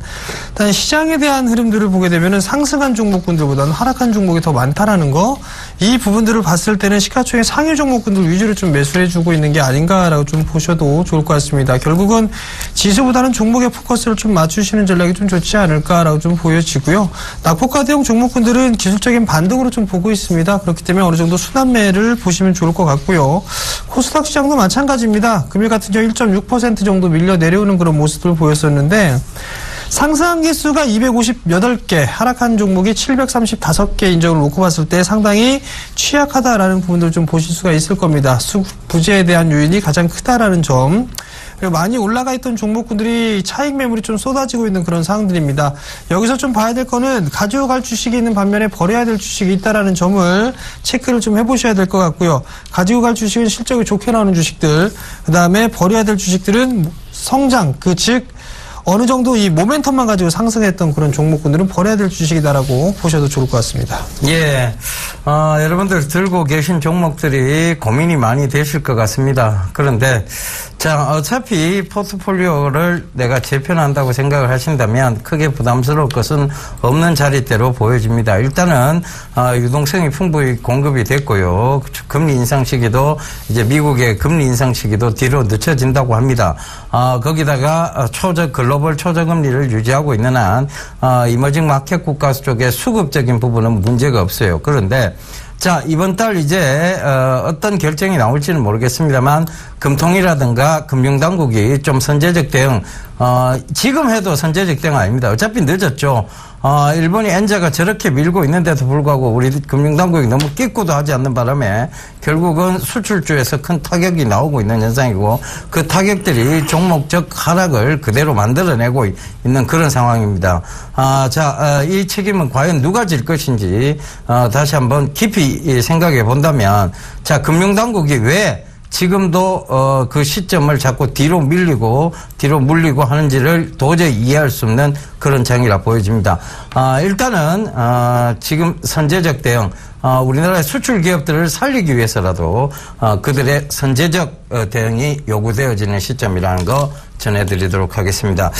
일단 시장에 대한 흐름들을 보게 되면은 상승한 종목군들보다는 하락한 종목이 더 많다라는 거, 이 부분들을 봤을 때는 시가총액 상위 종목군들 위주로 좀 매수를 해주고 있는 게 아닌가라고 좀 보셔도 좋을 것 같습니다. 결국은 지수보다는 종목에 포커스를 좀 맞추시는 전략이 좀 좋지 않을까라고 좀 보여지고요. 낙폭과 대형 종목군들은 기술적인 반등으로 좀 보고 있습니다. 그렇기 때문에 어느 정도 순환매를 보시면 좋을 것 같고요. 코스닥 시장도 마찬가지입니다. 금일 같은 경우 1.6% 정도 밀려 내려오는 그런 모습을 보였었는데, 상승한 개수가 258개, 하락한 종목이 735개 인정을 놓고 봤을 때 상당히 취약하다라는 부분들을 좀 보실 수가 있을 겁니다. 부재에 대한 요인이 가장 크다라는 점. 그리고 많이 올라가 있던 종목군들이 차익 매물이 좀 쏟아지고 있는 그런 상황들입니다. 여기서 좀 봐야 될 거는 가지고 갈 주식이 있는 반면에 버려야 될 주식이 있다라는 점을 체크를 좀 해보셔야 될 것 같고요. 가지고 갈 주식은 실적이 좋게 나오는 주식들, 그 다음에 버려야 될 주식들은 성장, 즉 어느 정도 이 모멘텀만 가지고 상승했던 그런 종목군들은 버려야 될 주식이다라고 보셔도 좋을 것 같습니다. 예, 여러분들 들고 계신 종목들이 고민이 많이 되실 것 같습니다. 그런데 자, 어차피 포트폴리오를 내가 재편한다고 생각을 하신다면 크게 부담스러울 것은 없는 자리대로 보여집니다. 일단은 유동성이 풍부히 공급이 됐고요. 금리 인상 시기도 이제 미국의 금리 인상 시기도 뒤로 늦춰진다고 합니다. 거기다가 글로벌 초저금리를 유지하고 있는 한 이머징 마켓 국가 쪽의 수급적인 부분은 문제가 없어요. 그런데 자, 이번 달 이제 어떤 결정이 나올지는 모르겠습니다만 금통이라든가 금융당국이 좀 선제적 대응, 지금 해도 선제적 대응 아닙니다. 어차피 늦었죠. 일본이 엔자가 저렇게 밀고 있는데도 불구하고 우리 금융당국이 너무 끼고도 하지 않는 바람에 결국은 수출주에서 큰 타격이 나오고 있는 현상이고, 그 타격들이 종목적 하락을 그대로 만들어내고 있는 그런 상황입니다. 이 책임은 과연 누가 질 것인지 다시 한번 깊이 생각해 본다면, 자, 금융당국이 왜 지금도 그 시점을 자꾸 뒤로 물리고 하는지를 도저히 이해할 수 없는 그런 장이라 보여집니다. 일단은 지금 선제적 대응, 우리나라의 수출 기업들을 살리기 위해서라도 그들의 선제적 대응이 요구되어지는 시점이라는 거 전해드리도록 하겠습니다.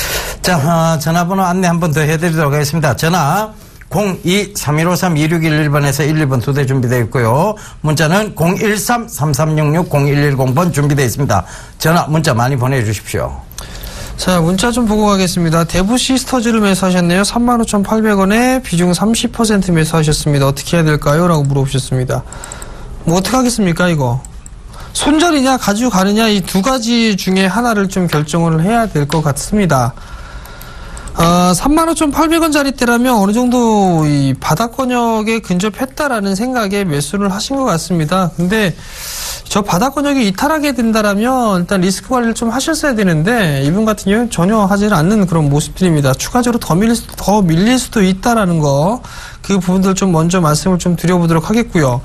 자, 전화번호 안내 한 번 더 해드리도록 하겠습니다. 전화 02-3153-2611번에서 11번 2대 준비되어 있고요. 문자는 013-3366-0110번 준비되어 있습니다. 전화, 문자 많이 보내주십시오. 자, 문자 좀 보고 가겠습니다. 대부 시스터즈를 매수하셨네요. 35,800원에 비중 30% 매수하셨습니다. 어떻게 해야 될까요? 라고 물어보셨습니다. 뭐 어떻게 하겠습니까, 이거? 손절이냐 가지고 가느냐, 이 두 가지 중에 하나를 좀 결정을 해야 될 것 같습니다. 35,800원짜리 때라면 어느 정도 이 바닥권역에 근접했다라는 생각에 매수를 하신 것 같습니다. 근데 저 바닥권역이 이탈하게 된다라면 일단 리스크 관리를 좀 하셨어야 되는데, 이분 같은 경우는 전혀 하지는 않는 그런 모습들입니다. 추가적으로 더 밀릴 수도 있다라는 거, 그 부분들 좀 먼저 말씀을 좀 드려보도록 하겠고요.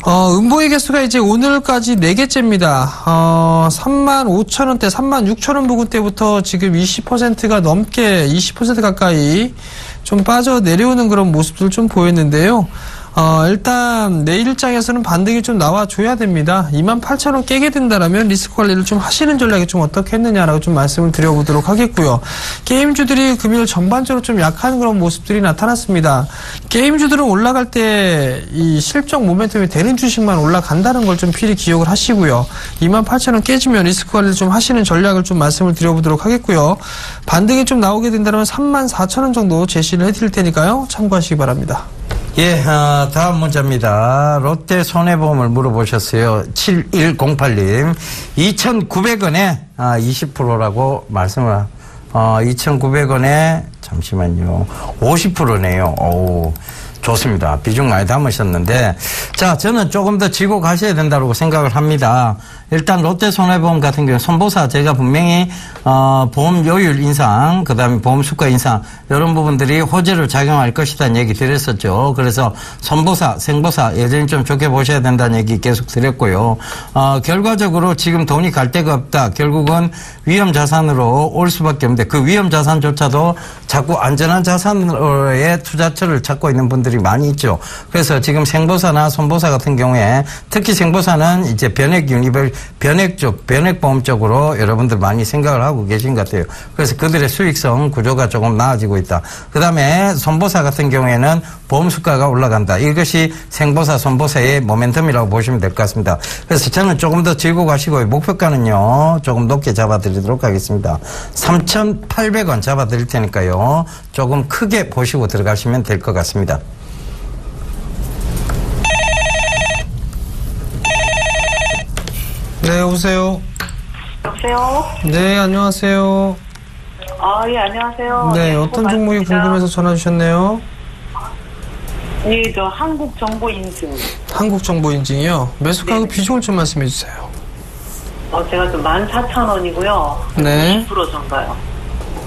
음보의 개수가 이제 오늘까지 4개째입니다. 35,000원대, 36,000원 부근 때부터 지금 20%가 넘게, 20% 가까이 좀 빠져 내려오는 그런 모습들 좀 보였는데요. 일단 내일장에서는 반등이 좀 나와줘야 됩니다. 28,000원 깨게 된다라면 리스크 관리를 좀 하시는 전략이 좀 어떻게 했느냐라고 좀 말씀을 드려보도록 하겠고요. 게임주들이 금일 전반적으로 좀 약한 그런 모습들이 나타났습니다. 게임주들은 올라갈 때 이 실적 모멘텀이 되는 주식만 올라간다는 걸 좀 필히 기억을 하시고요. 28,000원 깨지면 리스크 관리를 좀 하시는 전략을 좀 말씀을 드려보도록 하겠고요. 반등이 좀 나오게 된다면 34,000원 정도 제시를 해드릴 테니까요. 참고하시기 바랍니다. 예, 다음 문자입니다. 롯데 손해보험을 물어보셨어요. 7108님. 2,900원에 20%라고 말씀을, 2,900원에 잠시만요. 50%네요. 오, 좋습니다. 비중 많이 담으셨는데, 자, 저는 조금 더 지고 가셔야 된다고 생각을 합니다. 일단 롯데손해보험 같은 경우는 손보사 제가 분명히 보험 요율 인상, 그다음에 보험 수가 인상 이런 부분들이 호재를 작용할 것이라는 얘기 드렸었죠. 그래서 손보사, 생보사 여전히 좀 좋게 보셔야 된다는 얘기 계속 드렸고요. 결과적으로 지금 돈이 갈 데가 없다. 결국은 위험 자산으로 올 수밖에 없는데 그 위험 자산조차도 자꾸 안전한 자산으로의 투자처를 찾고 있는 분들이 많이 있죠. 그래서 지금 생보사나 손보사 같은 경우에 특히 생보사는 이제 변액 쪽, 변액보험 쪽으로 여러분들 많이 생각을 하고 계신 것 같아요. 그래서 그들의 수익성 구조가 조금 나아지고 있다. 그 다음에 손보사 같은 경우에는 보험 수가가 올라간다. 이것이 생보사, 손보사의 모멘텀이라고 보시면 될 것 같습니다. 그래서 저는 조금 더 들고 가시고 목표가는요, 조금 높게 잡아드리도록 하겠습니다. 3,800원 잡아드릴 테니까요, 조금 크게 보시고 들어가시면 될 것 같습니다. 네, 오세요. 여보세요? 네, 안녕하세요. 예, 안녕하세요. 네, 어떤 종목이 궁금해서 전화 주셨네요? 예, 저 한국정보인증. 한국정보인증이요? 매수가하고 비중을 좀 말씀해 주세요. 제가 좀 14,000원이고요. 네. 20% 정도요.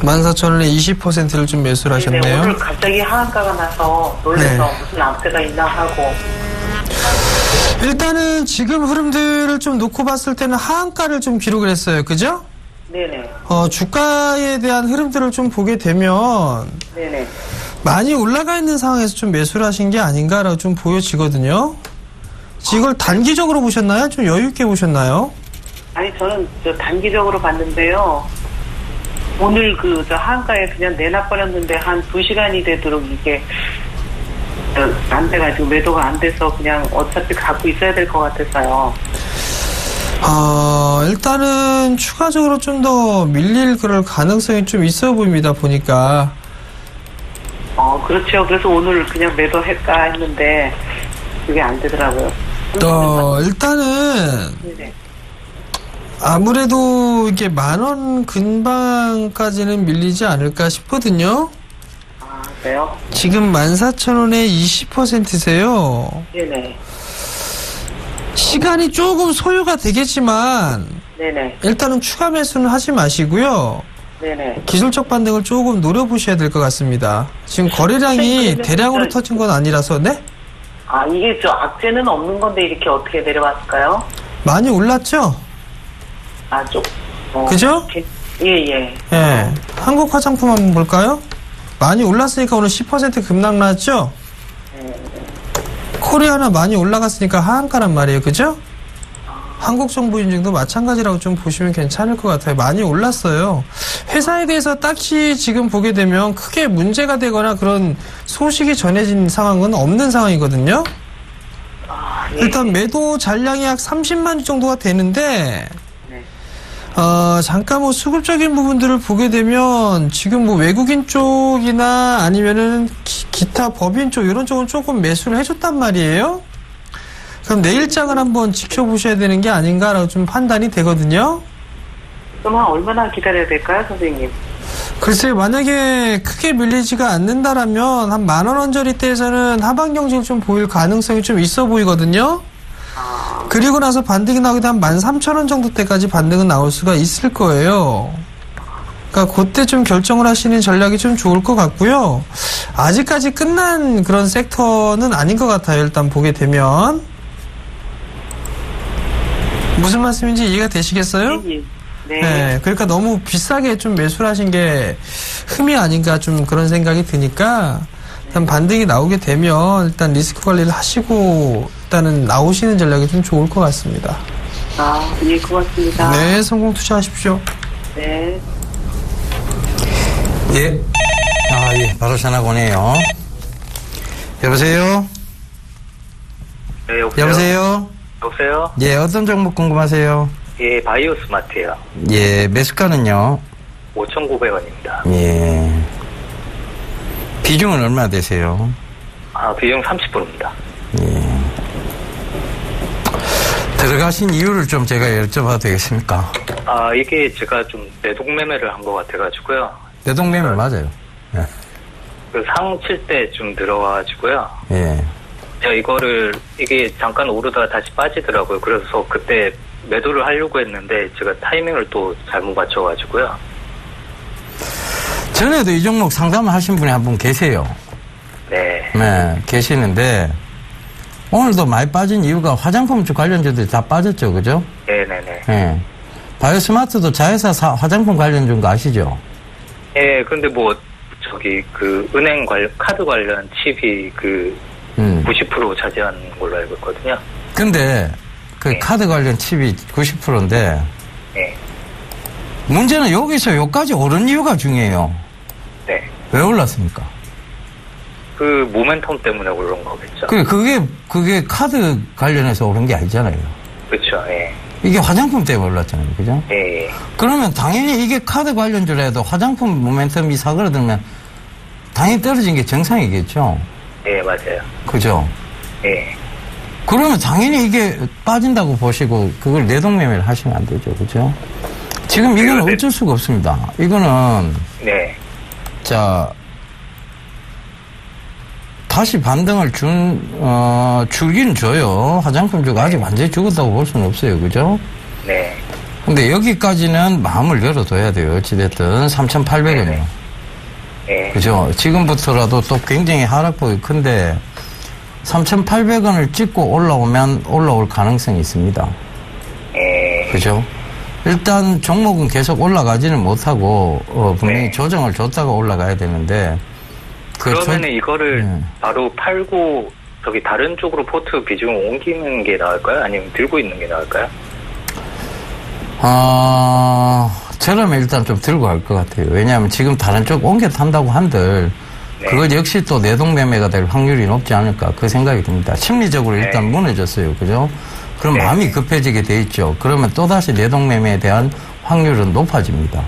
14,000원에 20%를 좀 매수를 하셨네요. 네, 오늘 갑자기 하한가가 나서 놀라서 네. 무슨 악재가 있나 하고. 일단은 지금 흐름들을 좀 놓고 봤을 때는 하한가를 좀 기록을 했어요. 그죠? 네네. 주가에 대한 흐름들을 좀 보게 되면 네네. 많이 올라가 있는 상황에서 좀 매수를 하신 게 아닌가라고 좀 보여지거든요. 이걸 단기적으로 보셨나요? 좀 여유 있게 보셨나요? 아니, 저는 단기적으로 봤는데요. 오늘 저 하한가에 그냥 내놔버렸는데 한 2시간이 되도록 이게 안 돼가지고 매도가 안 돼서 그냥 어차피 갖고 있어야 될 것 같았어요. 일단은 추가적으로 좀 더 밀릴 그럴 가능성이 좀 있어 보입니다, 보니까. 그렇죠. 그래서 오늘 그냥 매도할까 했는데 그게 안 되더라고요. 일단은 네네. 아무래도 이게 10,000원 근방까지는 밀리지 않을까 싶거든요. 그래요? 지금 14,000원에 20%세요. 네네. 시간이 조금 소요가 되겠지만 네네. 일단은 추가 매수는 하지 마시고요. 네네. 기술적 반등을 조금 노려보셔야 될 것 같습니다. 지금 거래량이 대량으로 터진 건 아니라서. 네? 이게 악재는 없는 건데 이렇게 어떻게 내려왔을까요? 많이 올랐죠? 그죠? 예. 예. 한국 화장품 한번 볼까요? 많이 올랐으니까 오늘 10% 급락 나왔죠? 코리아나 많이 올라갔으니까 하한가란 말이에요. 그죠? 한국정보인증도 마찬가지라고 좀 보시면 괜찮을 것 같아요. 많이 올랐어요. 회사에 대해서 딱히 지금 보게 되면 크게 문제가 되거나 그런 소식이 전해진 상황은 없는 상황이거든요. 예. 일단 매도 잔량이 약 30만 주 정도가 되는데 잠깐 수급적인 부분들을 보게 되면 지금 외국인 쪽이나 아니면은 기타 법인 쪽 이런 쪽은 조금 매수를 해줬단 말이에요. 그럼 내일장을 한번 지켜보셔야 되는 게 아닌가라고 좀 판단이 되거든요. 그럼 얼마나 기다려야 될까요, 선생님? 글쎄요, 만약에 크게 밀리지가 않는다라면 한 10,000원 언저리대에서는 하방 경직을 좀 보일 가능성이 좀 있어 보이거든요. 그리고 나서 반등이 나오게 한 13,000원 정도 때까지 반등은 나올 수가 있을 거예요. 그러니까 그때 좀 결정을 하시는 전략이 좀 좋을 것 같고요. 아직까지 끝난 그런 섹터는 아닌 것 같아요. 일단 보게 되면. 무슨 말씀인지 이해가 되시겠어요? 네. 그러니까 너무 비싸게 좀 매수를 하신 게 흠이 아닌가 좀 그런 생각이 드니까 일단 반등이 나오게 되면 일단 리스크 관리를 하시고 일단은 나오시는 전략이 좀 좋을 것 같습니다. 예, 고맙습니다. 네, 성공 투자하십시오. 네. 예. 바로 전화 오네요. 여보세요? 네, 여보세요? 여보세요? 예, 어떤 종목 궁금하세요? 예, 바이오 스마트요. 예, 매수가는요? 5,900원입니다. 예. 비중은 얼마나 되세요? 비중 30%입니다. 예. 들어가신 이유를 좀 제가 여쭤봐도 되겠습니까? 이게 제가 좀 내동매매를 한 것 같아가지고요. 내동매매 맞아요. 예. 그 상 칠 때 좀 들어가가지고요. 예. 제가 이게 잠깐 오르다가 다시 빠지더라고요. 그래서 그때 매도를 하려고 했는데 제가 타이밍을 또 잘못 맞춰가지고요. 전에도 이 종목 상담하신 분이 한 분 계세요. 네. 네, 계시는데 오늘도 많이 빠진 이유가 화장품 쪽 관련주들이 다 빠졌죠, 그죠? 네네네. 네. 바이오스마트도 자회사 화장품 관련주인 거 아시죠? 예, 근데 은행 카드 관련 칩이 90% 차지하는 걸로 알고 있거든요. 근데 네. 카드 관련 칩이 90%인데 네. 문제는 여기서 여기까지 오른 이유가 중요해요. 네. 왜 올랐습니까? 그 모멘텀 때문에 오른 거겠죠. 그게 카드 관련해서 오른 게 아니잖아요. 그렇죠. 예. 이게 화장품 때문에 올랐잖아요. 그죠? 예. 그러면 당연히 이게 카드 관련주라도 화장품 모멘텀이 사그라들면 당연히 떨어진 게 정상이겠죠. 예, 맞아요. 그죠? 예. 그러면 당연히 이게 빠진다고 보시고 그걸 내동매매를 하시면 안 되죠. 그죠? 지금 이거는 어쩔 수가 없습니다. 이거는 네. 다시 반등을 주긴 줘요. 화장품주가 아직 완전히 죽었다고 볼 수는 없어요. 그죠? 네. 근데 여기까지는 마음을 열어둬야 돼요. 어찌됐든 3,800원이요. 네. 그죠? 지금부터라도 또 굉장히 하락폭이 큰데 3,800원을 찍고 올라올 가능성이 있습니다. 네. 그죠? 일단 종목은 계속 올라가지는 못하고 분명히 조정을 줬다가 올라가야 되는데 그러면은 이거를 바로 팔고 다른 쪽으로 포트 비중을 옮기는 게 나을까요? 아니면 들고 있는 게 나을까요? 저라면 일단 좀 들고 갈 것 같아요. 왜냐하면 지금 다른 쪽 옮겨 탄다고 한들 그것 역시 또 내동매매가 될 확률이 높지 않을까 그 생각이 듭니다. 심리적으로 일단 무너졌어요. 그죠? 그럼 마음이 급해지게 돼 있죠. 그러면 또다시 내동매매에 대한 확률은 높아집니다.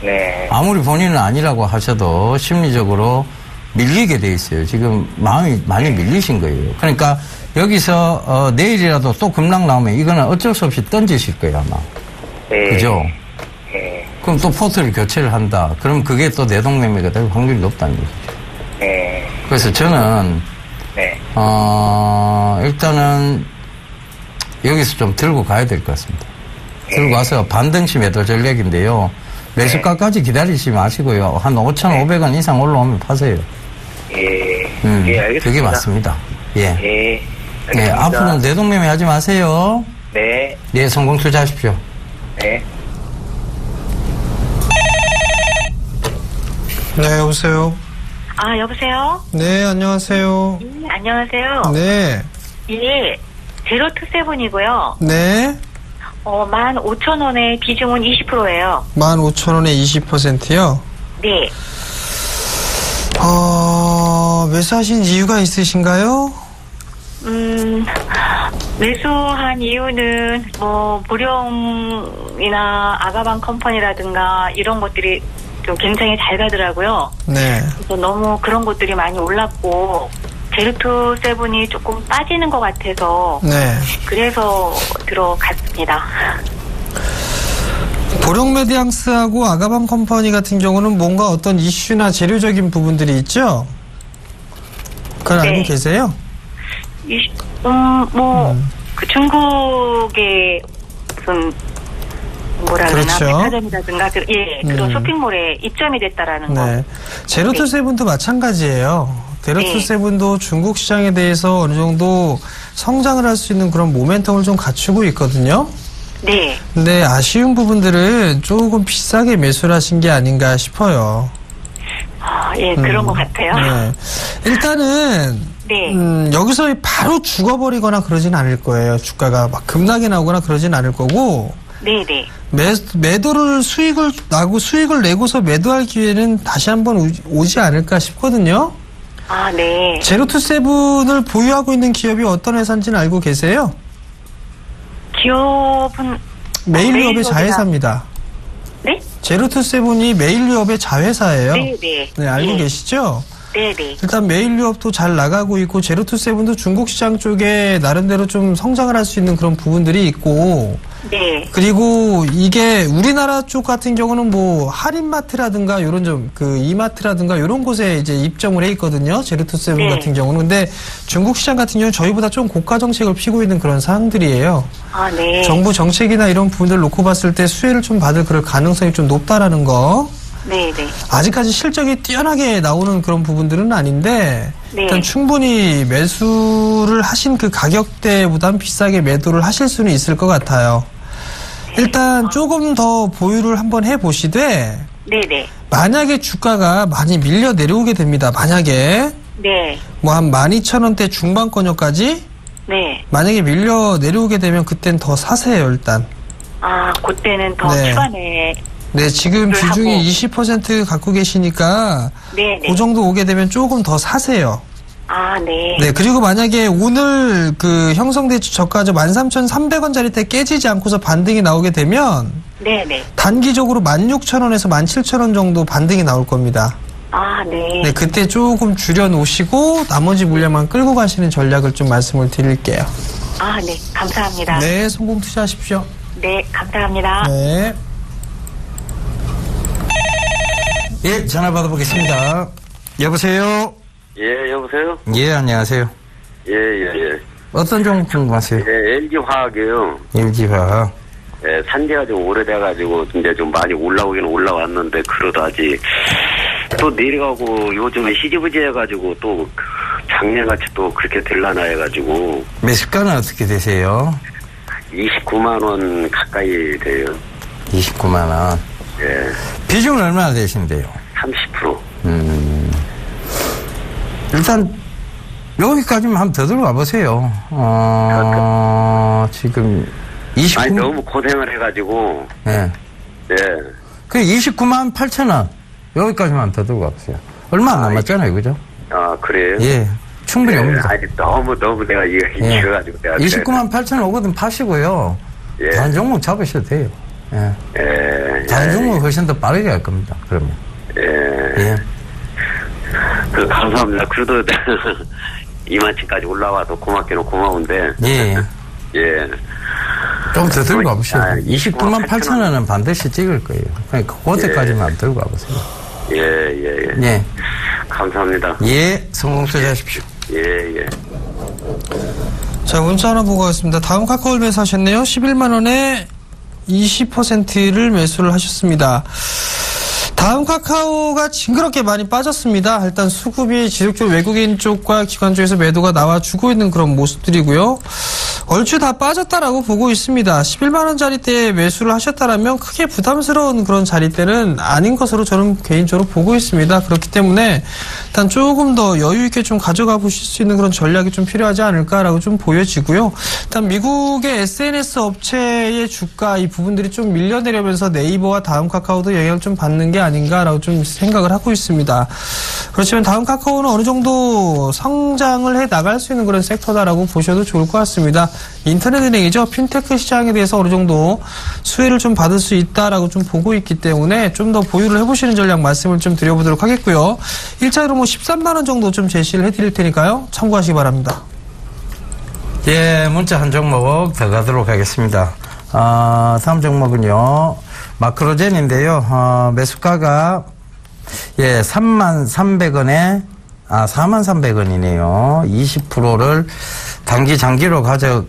네. 아무리 본인은 아니라고 하셔도 심리적으로 밀리게 돼 있어요. 지금 마음이 많이 밀리신 거예요. 그러니까 여기서 내일이라도 또 급락 나오면 이거는 어쩔 수 없이 던지실 거예요, 아마. 네. 그죠? 네. 그럼 또 포트를 교체를 한다. 그럼 그게 또 내동매매가 될 확률이 높다는 얘기죠. 네. 그래서 저는 일단은 여기서 좀 들고 가야 될 것 같습니다. 들고 가서 반등시 매도 전략인데요. 매수가까지 기다리지 마시고요. 한 5,500원 이상 올라오면 파세요. 예. 예, 알겠습니다. 그게 맞습니다. 예. 예. 네, 앞으로는 내동매매 하지 마세요. 네. 네, 성공 투자하십시오. 네. 네, 여보세요. 여보세요? 네, 안녕하세요. 안녕하세요. 네. 예, 제로투세븐이고요. 네. 15,000원에 비중은 20%예요. 15,000원에 20%요? 네. 매수하신 이유가 있으신가요? 매수한 이유는 보령이나 아가방 컴퍼니라든가 이런 것들이 좀 굉장히 잘 가더라고요. 네. 그래서 너무 그런 것들이 많이 올랐고 제로투세븐이 조금 빠지는 것 같아서 네. 그래서 들어갔습니다. 보령메디앙스하고 아가방 컴퍼니 같은 경우는 뭔가 어떤 이슈나 재료적인 부분들이 있죠? 그걸 알고 계세요? 그 중국의 무슨 그렇죠. 백화점이라든가 그런 쇼핑몰에 입점이 됐다라는 거. 네. 제로투세븐도 마찬가지예요. 제로투세븐도 중국 시장에 대해서 어느 정도 성장을 할 수 있는 그런 모멘텀을 좀 갖추고 있거든요. 네. 근데 아쉬운 부분들은 조금 비싸게 매수를 하신 게 아닌가 싶어요. 그런 것 같아요. 네. 일단은 여기서 바로 죽어버리거나 그러진 않을 거예요. 주가가 막 급락이 나오거나 그러진 않을 거고. 네네. 매도를 수익을 내고서 매도할 기회는 다시 한번 오지 않을까 싶거든요. 네. 제로투세븐을 보유하고 있는 기업이 어떤 회사인지는 알고 계세요? 기업은 메일유업의 자회사입니다. 네? 제로투세븐이 메일유업의 자회사예요. 네네. 네, 알고 계시죠? 네네. 일단 메일 유업도 잘 나가고 있고 제로투세븐도 중국 시장 쪽에 나름대로 좀 성장을 할 수 있는 그런 부분들이 있고 네. 그리고 이게 우리나라 쪽 같은 경우는 뭐 할인마트라든가 이런 좀 그 이마트라든가 이런 곳에 이제 입점을 해 있거든요. 제로투세븐 네. 같은 경우는. 근데 중국 시장 같은 경우는 저희보다 좀 고가 정책을 피고 있는 그런 사항들이에요. 아, 네. 정부 정책이나 이런 부분들 놓고 봤을 때 수혜를 좀 받을 그럴 가능성이 좀 높다라는 거. 네네. 아직까지 실적이 뛰어나게 나오는 그런 부분들은 아닌데 네. 일단 충분히 매수를 하신 그 가격대보단 비싸게 매도를 하실 수는 있을 것 같아요. 일단 조금 더 보유를 한번 해보시되 네네. 만약에 주가가 많이 밀려 내려오게 됩니다. 만약에 네. 뭐 한 12,000원대 중반권역까지 네. 만약에 밀려 내려오게 되면 그땐 더 사세요. 일단. 아, 그때는 더 네. 추가네. 네, 지금 하고. 비중이 20% 갖고 계시니까 네네. 그 정도 오게 되면 조금 더 사세요. 아, 네. 네, 그리고 만약에 오늘 그 형성된 저가저 13,300원짜리 때 깨지지 않고서 반등이 나오게 되면 네네. 단기적으로 16,000원에서 17,000원 정도 반등이 나올 겁니다. 아, 네. 네, 그때 조금 줄여놓으시고 나머지 물량만 끌고 가시는 전략을 좀 말씀을 드릴게요. 아, 네. 감사합니다. 네, 성공 투자하십시오. 네, 감사합니다. 네. 예, 전화 받아보겠습니다. 여보세요? 예, 여보세요? 예, 안녕하세요. 예, 예, 예. 어떤 종목 궁금하세요? 예, LG화학이요. LG화학. 예, 산지가 좀 오래돼가지고, 이제 좀 많이 올라오긴 올라왔는데, 그래도 아직, 또 내려가고, 요즘에 시지부지 해가지고, 또, 작년같이 또 그렇게 될라나 해가지고. 매수가는 어떻게 되세요? 29만원 가까이 돼요. 29만원. 예. 비중은 얼마나 되신데요? 30%. 일단, 여기까지만 한번 더 들어가 보세요. 지금, 29. 아니, 너무 고생을 해가지고. 예. 예. 그 29만 8천원. 여기까지만 더 들어가 보세요. 얼마 안 남았잖아요, 그죠? 아, 그래요? 예. 충분히 예. 옵니다. 아니, 너무 내가 예. 이겨가지고 내가. 29만 8천 오거든 파시고요. 예. 다른 종목 잡으셔도 돼요. 예. 예. 다른 종목 훨씬 더 빠르게 할 겁니다. 그러면. 예. 예. 감사합니다. 그래도 이만치까지 올라와도 고맙기는 고마운데. 예. 예. 좀 더 들고 가보시죠. 아, 29만 8천 원은 반드시 찍을 거예요. 그러니까 그때까지만 들고 가보세요. 예. 예. 감사합니다. 예. 성공 투자하십시오. 예. 자, 문자 하나 보고 가겠습니다. 다음 카카오를 매수하셨네요. 11만원에 20%를 매수를 하셨습니다. 다음 카카오가 징그럽게 많이 빠졌습니다. 일단 수급이 지속적으로 외국인 쪽과 기관 쪽에서 매도가 나와주고 있는 그런 모습들이고요. 얼추 다 빠졌다라고 보고 있습니다. 11만원짜리 때 매수를 하셨다라면 크게 부담스러운 그런 자리대는 아닌 것으로 저는 개인적으로 보고 있습니다. 그렇기 때문에 일단 조금 더 여유있게 좀 가져가 보실 수 있는 그런 전략이 좀 필요하지 않을까라고 좀 보여지고요. 일단 미국의 SNS 업체의 주가 이 부분들이 좀 밀려내려면서 네이버와 다음 카카오도 영향을 좀 받는 게 아닌가라고 좀 생각을 하고 있습니다. 그렇지만 다음 카카오는 어느 정도 성장을 해 나갈 수 있는 그런 섹터다라고 보셔도 좋을 것 같습니다. 인터넷은행이죠. 핀테크 시장에 대해서 어느 정도 수혜를 좀 받을 수 있다라고 좀 보고 있기 때문에 좀 더 보유를 해보시는 전략 말씀을 좀 드려보도록 하겠고요. 1차로 뭐 13만원 정도 좀 제시를 해드릴 테니까요. 참고하시기 바랍니다. 예, 문자 한 종목 더 가도록 하겠습니다. 다음 종목은요. 마크로젠인데요. 매수가가 33,300원에 43,300원이네요. 20%를 단기 장기로 가져가도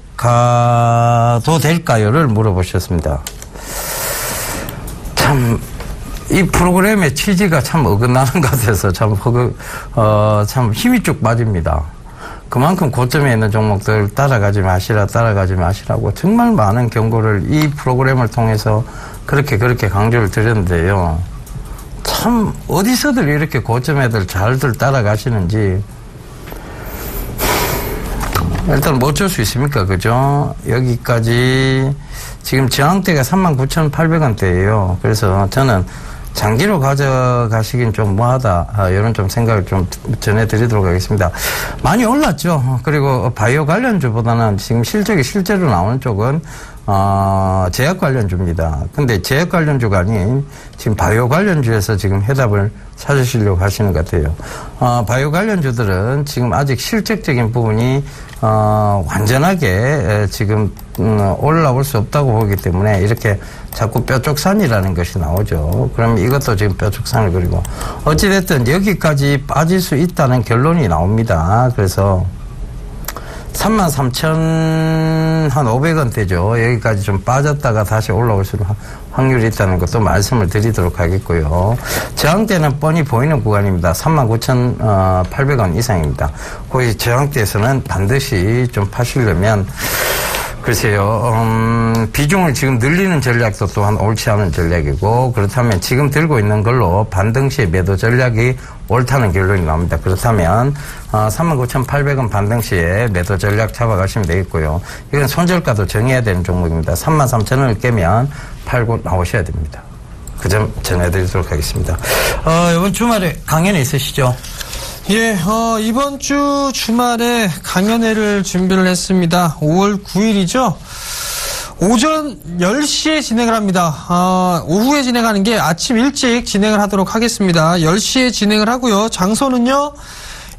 될까요를 물어보셨습니다. 참 이 프로그램의 취지가 참 어긋나는 것 같아서 참 힘이 쭉 빠집니다. 그만큼 고점에 있는 종목들 따라가지 마시라고 정말 많은 경고를 이 프로그램을 통해서 그렇게 강조를 드렸는데요. 참 어디서들 이렇게 고점 애들 잘들 따라가시는지 일단 뭐 어쩔 수 있습니까? 그죠? 여기까지 지금 저항대가 39,800원대예요. 그래서 저는 장기로 가져가시긴 좀 뭐하다 이런 좀 생각을 좀 전해드리도록 하겠습니다. 많이 올랐죠. 그리고 바이오 관련주보다는 지금 실적이 실제로 나오는 쪽은 제약 관련주입니다. 근데 제약 관련주가 아닌 지금 바이오 관련주에서 지금 해답을 찾으시려고 하시는 것 같아요. 바이오 관련주들은 지금 아직 실적적인 부분이 완전하게 지금 올라올 수 없다고 보기 때문에 이렇게 자꾸 뾰족산이라는 것이 나오죠. 그럼 이것도 지금 뾰족산을 그리고 어찌됐든 여기까지 빠질 수 있다는 결론이 나옵니다. 그래서 33,500원대죠. 여기까지 좀 빠졌다가 다시 올라올 수 있는 확률이 있다는 것도 말씀을 드리도록 하겠고요. 저항대는 뻔히 보이는 구간입니다. 39,800원 이상입니다. 거기 저항대에서는 반드시 좀 파시려면 글쎄요, 비중을 지금 늘리는 전략도 또한 옳지 않은 전략이고, 그렇다면 지금 들고 있는 걸로 반등시의 매도 전략이 옳다는 결론이 나옵니다. 그렇다면 39,800원 반등시에 매도 전략 잡아가시면 되겠고요. 이건 손절가도 정해야 되는 종목입니다. 33,000원을 깨면 팔고 나오셔야 됩니다. 그 점 전해드리도록 하겠습니다. 이번 주말에 강연이 있으시죠? 예, 이번 주 주말에 강연회를 준비를 했습니다. 5월 9일이죠. 오전 10시에 진행을 합니다. 오후에 진행하는 게 아침 일찍 진행을 하도록 하겠습니다. 10시에 진행을 하고요. 장소는요,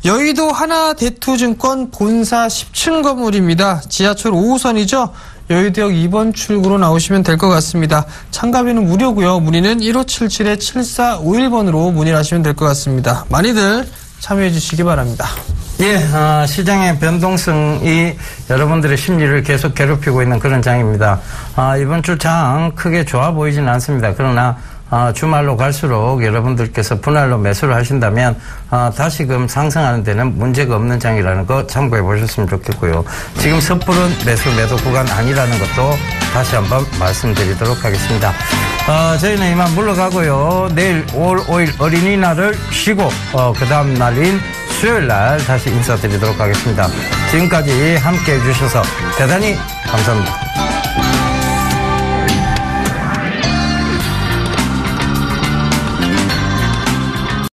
여의도 하나대투증권 본사 10층 건물입니다. 지하철 5호선이죠. 여의도역 2번 출구로 나오시면 될 것 같습니다. 참가비는 무료고요. 문의는 1577-7451번으로 문의를 하시면 될 것 같습니다. 많이들 참여해 주시기 바랍니다. 예, 시장의 변동성이 여러분들의 심리를 계속 괴롭히고 있는 그런 장입니다. 이번 주 장 크게 좋아 보이지는 않습니다. 그러나 주말로 갈수록 여러분들께서 분할로 매수를 하신다면 다시금 상승하는 데는 문제가 없는 장이라는 거 참고해 보셨으면 좋겠고요. 지금 섣부른 매도 구간 아니라는 것도 다시 한번 말씀드리도록 하겠습니다. 저희는 이만 물러가고요. 내일 5월 5일 어린이날을 쉬고 그 다음 날인 수요일날 다시 인사드리도록 하겠습니다. 지금까지 함께해 주셔서 대단히 감사합니다.